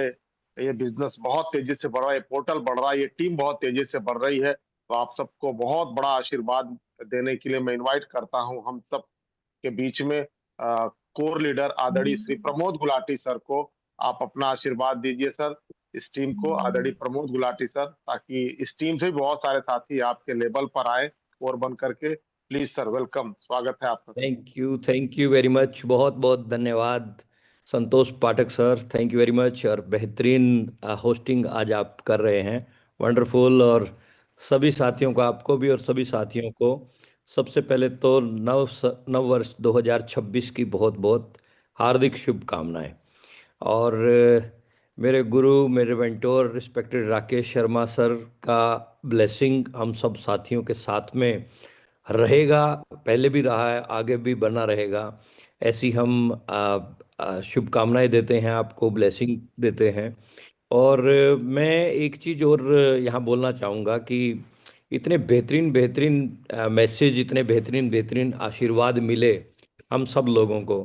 S2: ये बिजनेस बहुत तेजी से बढ़ रहा है, पोर्टल बढ़ रहा है, ये टीम बहुत तेजी से बढ़ रही है। तो आप सबको बहुत बड़ा आशीर्वाद देने के लिए मैं इनवाइट करता हूं हम सब के बीच में कोर लीडर आदरणीय श्री प्रमोद गुलाटी सर को आप अपना आशीर्वाद दीजिए सर इस टीम को। आदरणीय प्रमोद गुलाटी सर, ताकि इस टीम से भी बहुत सारे साथी आपके लेवल पर आए और बन करके। प्लीज सर, वेलकम, स्वागत है आपका।
S4: Thank you very much. बहुत बहुत धन्यवाद Santosh Pathak sir, thank you very much. और बेहतरीन होस्टिंग आज आप कर रहे हैं, वंडरफुल। और सभी साथियों को, आपको भी और सभी साथियों को सबसे पहले तो नव वर्ष 2026 की बहुत बहुत हार्दिक शुभकामनाएं। और मेरे गुरु, मेरे mentor respected Rakesh Sharma sir का ब्लेसिंग हम सब साथियों के साथ में रहेगा, पहले भी रहा है, आगे भी बना रहेगा। ऐसी हम शुभकामनाएं देते हैं आपको, ब्लेसिंग देते हैं। और मैं एक चीज़ और यहाँ बोलना चाहूँगा कि इतने बेहतरीन मैसेज, इतने बेहतरीन आशीर्वाद मिले हम सब लोगों को।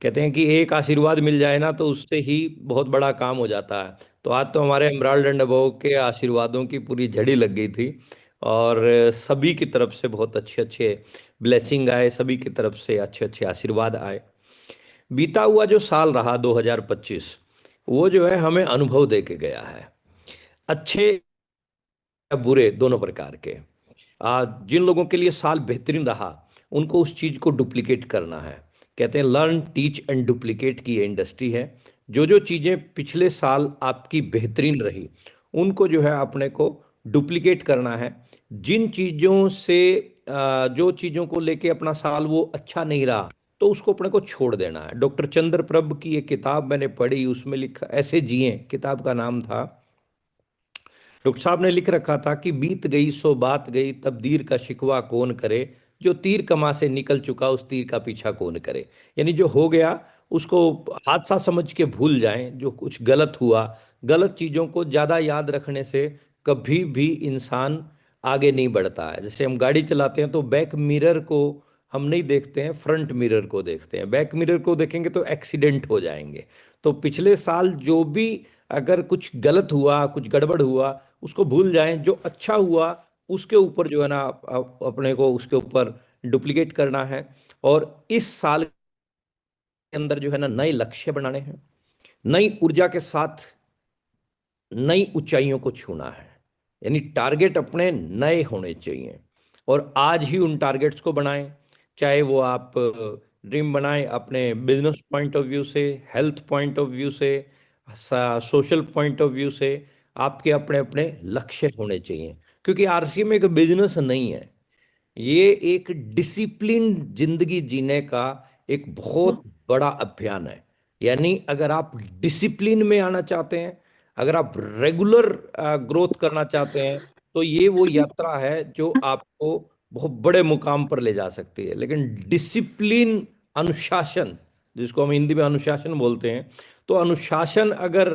S4: कहते हैं कि एक आशीर्वाद मिल जाए ना तो उससे ही बहुत बड़ा काम हो जाता है। तो आज तो हमारे एमराल्ड एंड अबव के आशीर्वादों की पूरी झड़ी लग गई थी, और सभी की तरफ से बहुत अच्छे ब्लेसिंग आए, सभी की तरफ से अच्छे आशीर्वाद आए। बीता हुआ जो साल रहा 2025, वो जो है हमें अनुभव दे के गया है, अच्छे बुरे दोनों प्रकार के। जिन लोगों के लिए साल बेहतरीन रहा उनको उस चीज़ को डुप्लीकेट करना है। कहते हैं लर्न, टीच एंड डुप्लीकेट की ये इंडस्ट्री है। जो चीज़ें पिछले साल आपकी बेहतरीन रही उनको जो है अपने को डुप्लीकेट करना है। जिन चीज़ों से जो चीज़ों को लेके अपना साल वो अच्छा नहीं रहा, तो तो उसको अपने को छोड़ देना है। डॉक्टर चंद्रप्रभ की एक किताब मैंने पढ़ी, उसमें लिखा ऐसे जिए, किताब का नाम था। डॉक्टर साहब ने लिख रखा था कि बीत गई सो बात गई, तकदीर का शिकवा कौन करे, जो तीर कमा से निकल चुका उस तीर का पीछा कौन करे। यानी जो हो गया उसको हादसा समझ के भूल जाएं। जो कुछ गलत हुआ, गलत चीजों को ज्यादा याद रखने से कभी भी इंसान आगे नहीं बढ़ता है। जैसे हम गाड़ी चलाते हैं तो बैक मिरर को हम नहीं देखते हैं, फ्रंट मिरर को देखते हैं। बैक मिरर को देखेंगे तो एक्सीडेंट हो जाएंगे। तो पिछले साल जो भी अगर कुछ गलत हुआ, कुछ गड़बड़ हुआ, उसको भूल जाएं। जो अच्छा हुआ उसके ऊपर जो है ना अपने को उसके ऊपर डुप्लीकेट करना है। और इस साल के अंदर जो है ना नए लक्ष्य बनाने हैं, नई ऊर्जा के साथ नई ऊंचाइयों को छूना है। यानी टारगेट अपने नए होने चाहिए और आज ही उन टारगेट्स को बनाएं। चाहे वो आप ड्रीम बनाएं अपने बिजनेस पॉइंट ऑफ व्यू से, हेल्थ पॉइंट ऑफ व्यू से, सोशल पॉइंट ऑफ व्यू से, आपके अपने अपने लक्ष्य होने चाहिए। क्योंकि आरसीएम एक बिजनेस नहीं है, ये एक डिसिप्लिन जिंदगी जीने का एक बहुत बड़ा अभियान है। यानी अगर आप डिसिप्लिन में आना चाहते हैं, अगर आप रेगुलर ग्रोथ करना चाहते हैं, तो ये वो यात्रा है जो आपको बहुत बड़े मुकाम पर ले जा सकती है। लेकिन डिसिप्लिन, अनुशासन, जिसको हम हिंदी में अनुशासन बोलते हैं, तो अनुशासन अगर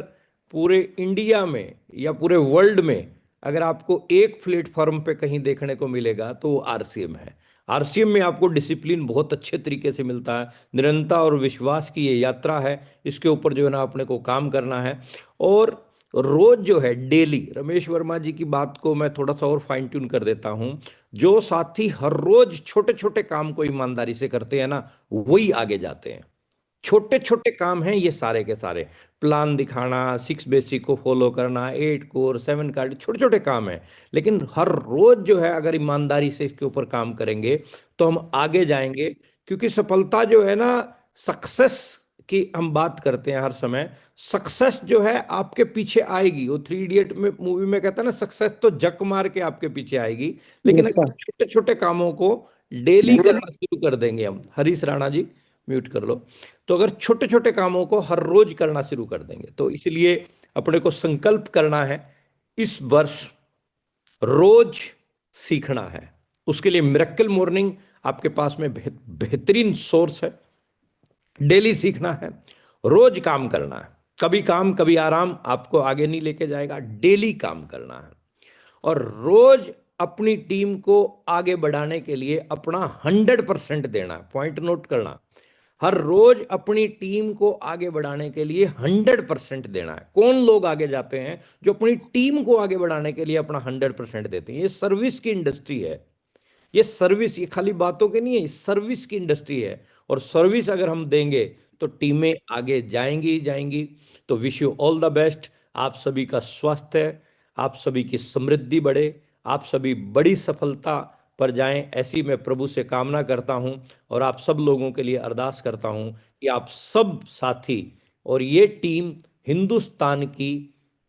S4: पूरे इंडिया में या पूरे वर्ल्ड में अगर आपको एक प्लेटफॉर्म पे कहीं देखने को मिलेगा तो वो आरसीएम है। आरसीएम में आपको डिसिप्लिन बहुत अच्छे तरीके से मिलता है। निरंतरता और विश्वास की ये यात्रा है, इसके ऊपर जो है ना अपने को काम करना है। और रोज जो है डेली, रमेश वर्मा जी की बात को मैं थोड़ा सा और फाइन ट्यून कर देता हूं, जो साथी हर रोज छोटे छोटे काम को ईमानदारी से करते हैं ना, वही आगे जाते हैं। छोटे छोटे काम हैं ये सारे के सारे, प्लान दिखाना, 6 बेसिक को फॉलो करना, 8 कोर 7 कार्ड, छोटे छोटे काम हैं। लेकिन हर रोज जो है अगर ईमानदारी से इसके ऊपर काम करेंगे तो हम आगे जाएंगे। क्योंकि सफलता जो है ना, सक्सेस की हम बात करते हैं हर समय, सक्सेस जो है आपके पीछे आएगी। वो 3 इडियट में मूवी में कहता है ना, सक्सेस तो जक मार के आपके पीछे आएगी। लेकिन अगर छोटे छोटे कामों को डेली करना शुरू कर देंगे हम, हरीश राणा जी म्यूट कर लो, तो अगर छोटे छोटे कामों को हर रोज करना शुरू कर देंगे, तो इसलिए अपने को संकल्प करना है इस वर्ष रोज सीखना है। उसके लिए मिरेकल मॉर्निंग आपके पास में बेहतरीन सोर्स है। डेली सीखना है, रोज काम करना है। कभी काम कभी आराम आपको आगे नहीं लेके जाएगा, डेली काम करना है। और रोज अपनी टीम को आगे बढ़ाने के लिए अपना 100% देना है। पॉइंट नोट करना, हर रोज अपनी टीम को आगे बढ़ाने के लिए 100% देना है। कौन लोग आगे जाते हैं? जो अपनी टीम को आगे बढ़ाने के लिए अपना 100% देते हैं। ये सर्विस की इंडस्ट्री है, ये सर्विस, ये खाली बातों की नहीं है, सर्विस की इंडस्ट्री है। और सर्विस अगर हम देंगे तो टीमें आगे जाएंगी ही जाएंगी। तो wish you all the best. आप सभी का स्वास्थ्य, आप सभी की समृद्धि बढ़े, आप सभी बड़ी सफलता पर जाएं, ऐसी मैं प्रभु से कामना करता हूं। और आप सब लोगों के लिए अरदास करता हूं कि आप सब साथी और ये टीम हिंदुस्तान की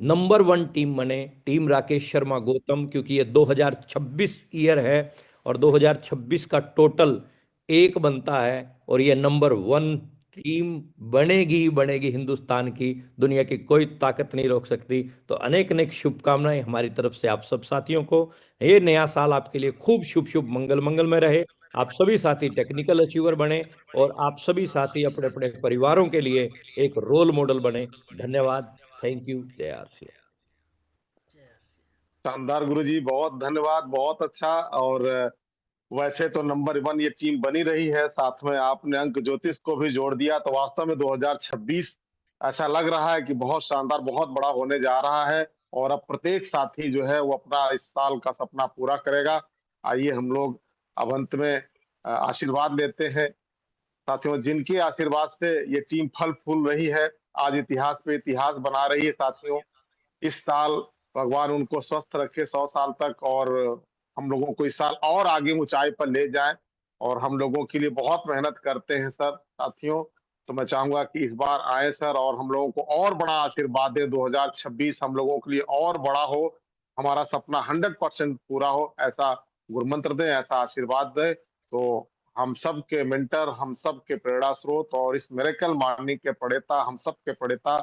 S4: नंबर 1 टीम बने, टीम राकेश शर्मा गौतम। क्योंकि ये 2026 ईयर है और 2026 का टोटल 1 बनता है और ये नंबर 1 टीम बनेगी ही बनेगी हिंदुस्तान की। दुनिया की कोई ताकत नहीं रोक सकती। तो अनेक अनेक शुभकामनाएं हमारी तरफ से आप सब साथियों को। ये नया साल आपके लिए खूब शुभ शुभ मंगल मंगल में रहे। आप सभी साथी टेक्निकल अचीवर बने और आप सभी साथी अपने अपने परिवारों के लिए एक रोल मॉडल बने। धन्यवाद, थैंक यू, जय आरसी।
S2: शानदार गुरुजी, बहुत धन्यवाद, बहुत अच्छा। और वैसे तो नंबर 1 ये टीम बनी रही है, साथ में आपने अंक ज्योतिष को भी जोड़ दिया, तो वास्तव में 2026 ऐसा लग रहा है कि बहुत शानदार, बहुत बड़ा होने जा रहा है। और अब प्रत्येक साथी जो है वो अपना इस साल का सपना पूरा करेगा। आइए हम लोग अब अंत में आशीर्वाद लेते हैं। साथियों, जिनके आशीर्वाद से ये टीम फल फूल रही है, आज इतिहास पे इतिहास बना रही है साथियों। इस साल भगवान उनको स्वस्थ रखे 100 साल तक, और हम लोगों को इस साल और आगे ऊंचाई पर ले जाए। और हम लोगों के लिए बहुत मेहनत करते हैं सर साथियों, तो मैं चाहूंगा कि इस बार आए सर और हम लोगों को और बड़ा आशीर्वाद दे। 2026 हम लोगों के लिए और बड़ा हो, हमारा सपना 100% पूरा हो, ऐसा गुरुमंत्र दें, ऐसा आशीर्वाद दें। तो हम सब के मेंटर, हम सब के प्रेरणा स्रोत और इस मिरेकल मॉर्निंग के प्रणेता, हम सब के प्रणेता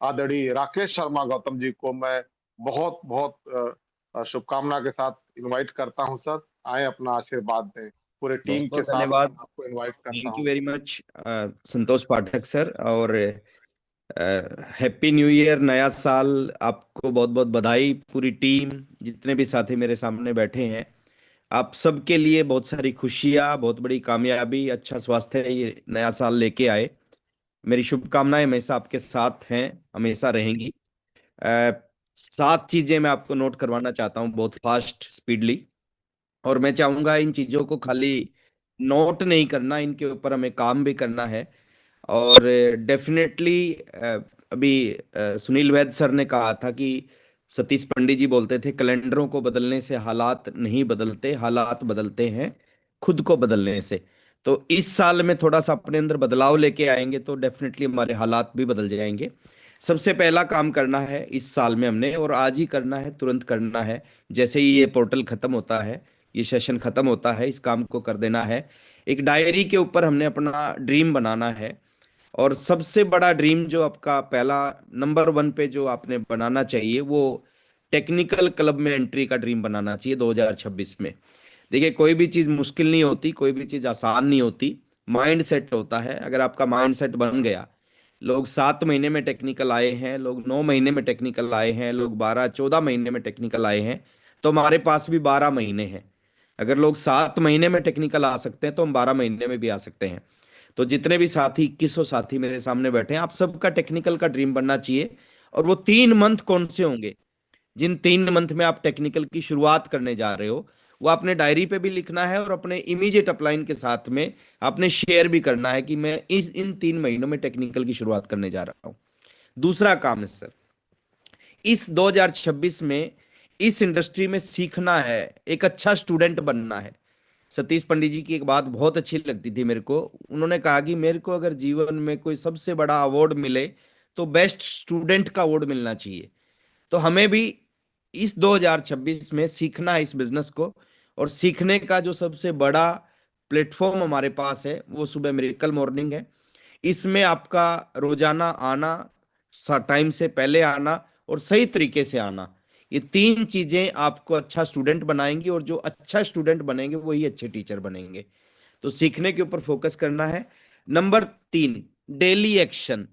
S2: आदरणीय राकेश शर्मा गौतम जी को मैं बहुत बहुत शुभकामना के साथ इनवाइट करता हूं सर। आए अपना आशीर्वाद दें। पूरे टीम
S5: बहुत
S2: के
S5: बहुत
S2: साथ
S5: धन्यवाद।
S2: आपको इनवाइट करता
S5: थैंक यू
S2: हूं।
S5: वेरी मच संतोष पाठक सर, और हैप्पी न्यू ईयर, नया साल। आपको बहुत बहुत बधाई। पूरी टीम, जितने भी साथी मेरे सामने बैठे हैं, आप सबके लिए बहुत सारी खुशियाँ, बहुत बड़ी कामयाबी, अच्छा स्वास्थ्य ये नया साल लेके आए। मेरी शुभकामनाएं हमेशा आपके साथ हैं, हमेशा रहेंगी। 7 चीजें मैं आपको नोट करवाना चाहता हूँ बहुत फास्ट स्पीडली, और मैं चाहूंगा इन चीजों को खाली नोट नहीं करना, इनके ऊपर हमें काम भी करना है। और डेफिनेटली अभी सुनील वैद्य सर ने कहा था कि सतीश पंडित जी बोलते थे, कैलेंडरों को बदलने से हालात नहीं बदलते, हालात बदलते हैं खुद को बदलने से। तो इस साल में थोड़ा सा अपने अंदर बदलाव लेके आएंगे तो डेफिनेटली हमारे हालात भी बदल जाएंगे। सबसे पहला काम करना है इस साल में हमने, और आज ही करना है, तुरंत करना है। जैसे ही ये पोर्टल खत्म होता है, ये सेशन खत्म होता है, इस काम को कर देना है। एक डायरी के ऊपर हमने अपना ड्रीम बनाना है, और सबसे बड़ा ड्रीम जो आपका पहला नंबर 1 पे जो आपने बनाना चाहिए, वो टेक्निकल क्लब में एंट्री का ड्रीम बनाना चाहिए 2026 में। देखिए, कोई भी चीज़ मुश्किल नहीं होती, कोई भी चीज़ आसान नहीं होती, माइंड सेट होता है। अगर आपका माइंड सेट बन गया, लोग 7 महीने में टेक्निकल आए हैं, लोग 9 महीने में टेक्निकल आए हैं, लोग 12-14 महीने में टेक्निकल आए हैं, तो हमारे पास भी 12 महीने हैं। अगर लोग 7 महीने में टेक्निकल आ सकते हैं तो हम 12 महीने में भी आ सकते हैं। तो जितने भी साथी, 2100 साथी मेरे सामने बैठे हैं, आप सबका टेक्निकल का ड्रीम बनना चाहिए। और वो 3 मंथ कौन से होंगे, जिन 3 मंथ में आप टेक्निकल की शुरुआत करने जा रहे हो, वो आपने डायरी पे भी लिखना है, और अपने इमीडिएट अपलाइन के साथ में आपने शेयर भी करना है कि मैं इन 3 महीनों में टेक्निकल की शुरुआत करने जा रहा हूँ। दूसरा काम है सर, इस 2026 में इस इंडस्ट्री में सीखना है, एक अच्छा स्टूडेंट बनना है। सतीश पंडित जी की एक बात बहुत अच्छी लगती थी मेरे को। उन्होंने कहा कि मेरे को अगर जीवन में कोई सबसे बड़ा अवार्ड मिले तो बेस्ट स्टूडेंट का अवार्ड मिलना चाहिए। तो हमें भी इस 2026 में सीखना है इस बिजनेस को, और सीखने का जो सबसे बड़ा प्लेटफॉर्म हमारे पास है वो सुबह मिरेकल मॉर्निंग है। इसमें आपका रोजाना आना, टाइम से पहले आना और सही तरीके से आना, ये 3 चीजें आपको अच्छा स्टूडेंट बनाएंगी, और जो अच्छा स्टूडेंट बनेंगे वही अच्छे टीचर बनेंगे। तो सीखने के ऊपर फोकस करना है। Number 3, daily action.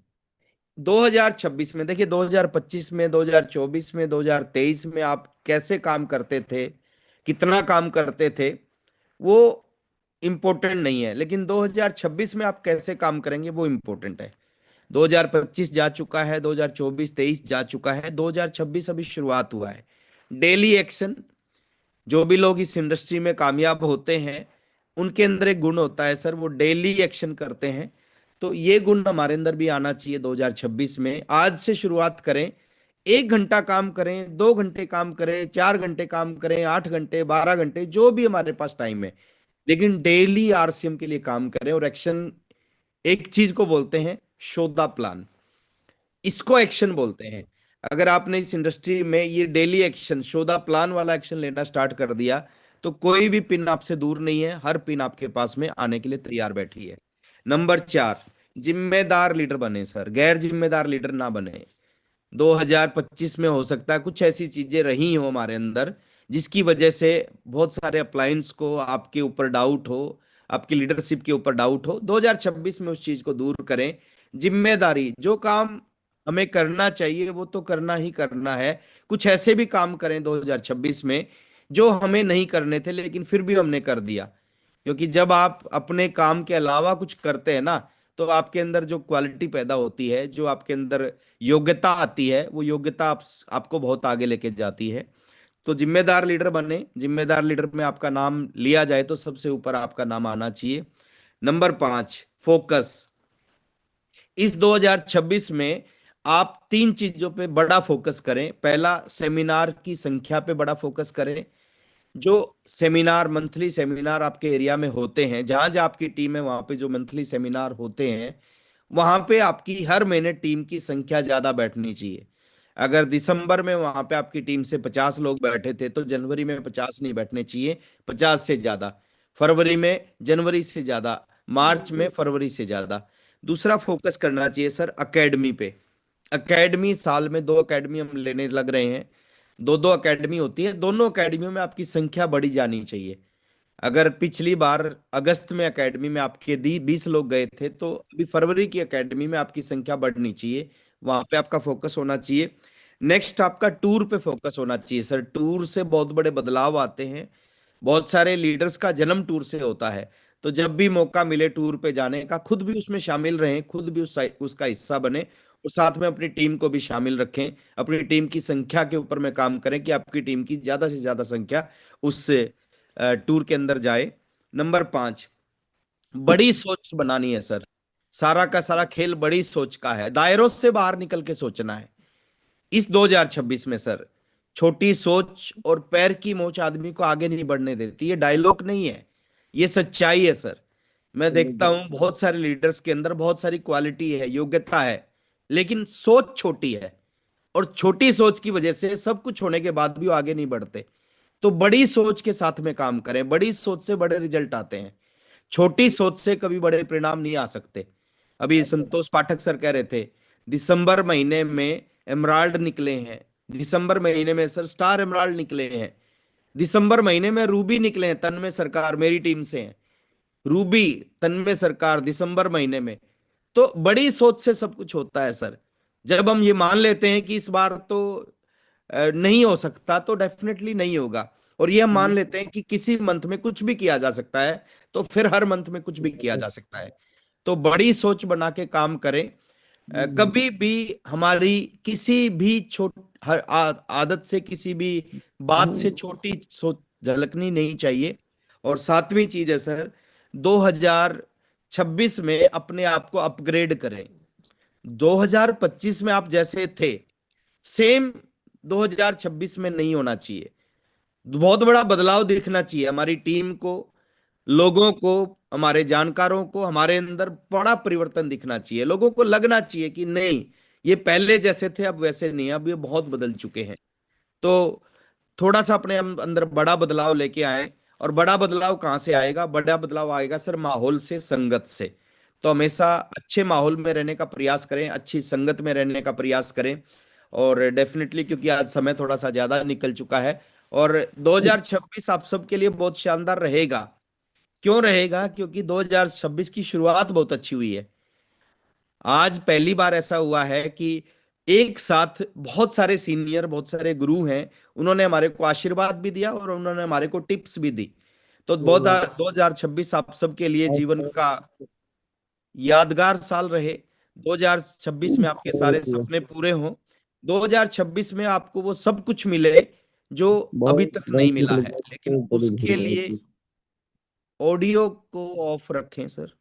S5: 2026 में देखिए, 2025 में, 2024 में, 2023 में आप कैसे काम करते थे, कितना काम करते थे, वो इम्पोर्टेंट नहीं है, लेकिन 2026 में आप कैसे काम करेंगे वो इम्पोर्टेंट है। 2025 जा चुका है, 2024-23 जा चुका है, 2026 अभी शुरुआत हुआ है। Daily action. जो भी लोग इस इंडस्ट्री में कामयाब होते हैं, उनके अंदर एक गुण होता है सर, वो डेली एक्शन करते हैं। तो ये गुण हमारे अंदर भी आना चाहिए 2026 में। आज से शुरुआत करें, 1 घंटा काम करें, 2 घंटे काम करें, 4 घंटे काम करें, 8 घंटे, 12 घंटे, जो भी हमारे पास टाइम है, लेकिन डेली आरसीएम के लिए काम करें। और एक्शन, एक चीज को बोलते हैं शो द प्लान, इसको एक्शन बोलते हैं। अगर आपने इस इंडस्ट्री में ये daily action, show the plan वाला एक्शन लेना स्टार्ट कर दिया, तो कोई भी पिन आपसे दूर नहीं है, हर पिन आपके पास में आने के लिए तैयार बैठी है। नंबर 4, जिम्मेदार लीडर बने सर, गैर जिम्मेदार लीडर ना बने। 2025 में हो सकता है कुछ ऐसी चीजें रही हो हमारे अंदर जिसकी वजह से बहुत सारे अप्लायंस को आपके ऊपर डाउट हो, आपकी लीडरशिप के ऊपर डाउट हो। 2026 में उस चीज को दूर करें। जिम्मेदारी, जो काम हमें करना चाहिए वो तो करना ही करना है। कुछ ऐसे भी काम करें 2026 में जो हमें नहीं करने थे लेकिन फिर भी हमने कर दिया, क्योंकि जब आप अपने काम के अलावा कुछ करते हैं ना, तो आपके अंदर जो क्वालिटी पैदा होती है, जो आपके अंदर योग्यता आती है, वो योग्यता आपको बहुत आगे लेके जाती है। तो जिम्मेदार लीडर बने। जिम्मेदार लीडर में आपका नाम लिया जाए तो सबसे ऊपर आपका नाम आना चाहिए। Number 5, focus. इस 2026 में आप 3 चीजों पे बड़ा फोकस करें। पहला, सेमिनार की संख्या पे बड़ा फोकस करें। जो सेमिनार, मंथली सेमिनार आपके एरिया में होते हैं, जहां जहां आपकी टीम है वहां पे जो मंथली सेमिनार होते हैं, वहां पे आपकी हर महीने टीम की संख्या ज्यादा बैठनी चाहिए। अगर दिसंबर में वहां पे आपकी टीम से 50 लोग बैठे थे, तो जनवरी में 50 नहीं बैठने चाहिए, 50 से ज्यादा। फरवरी में जनवरी से ज्यादा, मार्च में फरवरी से ज्यादा। दूसरा फोकस करना चाहिए सर एकेडमी पे। एकेडमी साल में 2 एकेडमी हम लेने लग रहे हैं, 2 एकेडमी होती है, दोनों एकेडमियों में आपकी संख्या बढ़ी जानी चाहिए। अगर पिछली बार अगस्त में एकेडमी में आपके 20 लोग गए थे, तो अभी फरवरी की एकेडमी में आपकी संख्या बढ़नी चाहिए, वहां पे आपका फोकस होना चाहिए। नेक्स्ट आपका टूर पे फोकस होना चाहिए सर। टूर से बहुत बड़े बदलाव आते हैं, बहुत सारे लीडर्स का जन्म टूर से होता है। तो जब भी मौका मिले टूर पे जाने का, खुद भी उसमें शामिल रहें, खुद भी उसका हिस्सा बने, और साथ में अपनी टीम को भी शामिल रखें। अपनी टीम की संख्या के ऊपर में काम करें कि आपकी टीम की ज्यादा से ज्यादा संख्या उससे टूर के अंदर जाए। नंबर 5, बड़ी सोच बनानी है सर। सारा का सारा खेल बड़ी सोच का है, दायरों से बाहर निकल के सोचना है इस 2026 में सर। छोटी सोच और पैर की मोच आदमी को आगे नहीं बढ़ने देती। ये डायलॉग नहीं है, ये सच्चाई है सर। मैं देखता हूं बहुत सारे लीडर्स के अंदर बहुत सारी क्वालिटी है, योग्यता है, लेकिन सोच छोटी है, और छोटी सोच की वजह से सब कुछ होने के बाद भी वो आगे नहीं बढ़ते। तो बड़ी सोच के साथ में काम करें, बड़ी सोच से बड़े रिजल्ट आते हैं, छोटी सोच से कभी बड़े परिणाम नहीं आ सकते। अभी संतोष पाठक सर कह रहे थे दिसंबर महीने में एमराल्ड निकले हैं, दिसंबर महीने में सर स्टार एमराल्ड निकले हैं, दिसंबर महीने में रूबी निकले हैं, तन्मय सरकार मेरी टीम से हैं, रूबी तन्मय सरकार दिसंबर महीने में। तो बड़ी सोच से सब कुछ होता है सर। जब हम ये मान लेते हैं कि इस बार तो नहीं हो सकता, तो डेफिनेटली नहीं होगा, और ये हम मान लेते हैं कि किसी मंथ में कुछ भी किया जा सकता है, तो फिर हर मंथ में कुछ भी किया जा सकता है। तो बड़ी सोच बना के काम करें। कभी भी हमारी किसी भी आदत से, किसी भी बात से छोटी सोच झलकनी नहीं चाहिए। और 7वीं चीज है सर, 2026 में अपने आप को अपग्रेड करें। 2025 में आप जैसे थे सेम 2026 में नहीं होना चाहिए, बहुत बड़ा बदलाव दिखना चाहिए हमारी टीम को, लोगों को, हमारे जानकारों को। हमारे अंदर बड़ा परिवर्तन दिखना चाहिए, लोगों को लगना चाहिए कि नहीं ये पहले जैसे थे अब वैसे नहीं, अब ये बहुत बदल चुके हैं। तो थोड़ा सा अपने अंदर बड़ा बदलाव लेके आए। और बड़ा बदलाव कहाँ से आएगा? बड़ा बदलाव आएगा सर माहौल से, संगत से। तो हमेशा अच्छे माहौल में रहने का प्रयास करें, अच्छी संगत में रहने का प्रयास करें। और डेफिनेटली क्योंकि आज समय थोड़ा सा ज्यादा निकल चुका है, और 2026 आप सबके लिए बहुत शानदार रहेगा। क्यों रहेगा? क्योंकि 2026 की शुरुआत बहुत अच्छी हुई है। आज पहली बार ऐसा हुआ है कि एक साथ बहुत सारे सीनियर, बहुत सारे गुरु हैं, उन्होंने हमारे को आशीर्वाद भी दिया और उन्होंने हमारे को टिप्स भी दी। तो 2026 आप सबके लिए जीवन का यादगार साल रहे। 2026 में आपके सारे सपने पूरे हों। 2026 में आपको वो सब कुछ मिले जो अभी तक नहीं मिला है, लेकिन उसके लिए ऑडियो को ऑफ रखें सर।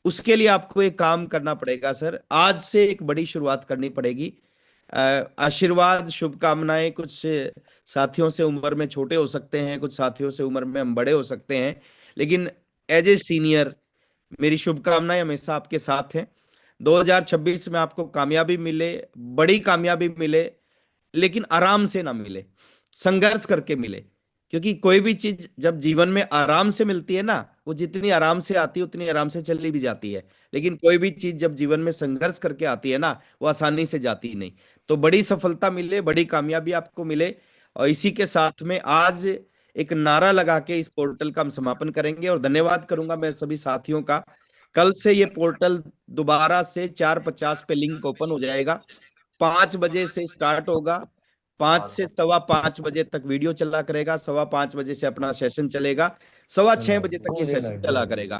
S5: उसके लिए आपको एक काम करना पड़ेगा सर, आज से एक बड़ी शुरुआत करनी पड़ेगी। आशीर्वाद, शुभकामनाएं कुछ साथियों से उम्र में छोटे हो सकते हैं, कुछ साथियों से उम्र में हम बड़े हो सकते हैं, लेकिन एज ए सीनियर मेरी शुभकामनाएं हमेशा आपके साथ हैं। 2026 में आपको कामयाबी मिले, बड़ी कामयाबी मिले, लेकिन आराम से ना मिले, संघर्ष करके मिले। क्योंकि कोई भी चीज जब जीवन में आराम से मिलती है ना, वो जितनी आराम से आती है उतनी आराम से चली भी जाती है। लेकिन कोई भी चीज जब जीवन में संघर्ष करके आती है ना, वो आसानी से जाती ही नहीं। तो बड़ी सफलता मिले, बड़ी कामयाबी आपको मिले। और इसी के साथ में आज एक नारा लगा के इस पोर्टल का हम समापन करेंगे। और धन्यवाद करूंगा मैं सभी साथियों का। कल से ये पोर्टल दोबारा से 4:50 पे लिंक ओपन हो जाएगा, 5 बजे से स्टार्ट होगा, 5 से 5:15 बजे तक वीडियो चला करेगा, 5:15 बजे से अपना सेशन चलेगा, 6:15 बजे तक ये सेशन चला करेगा।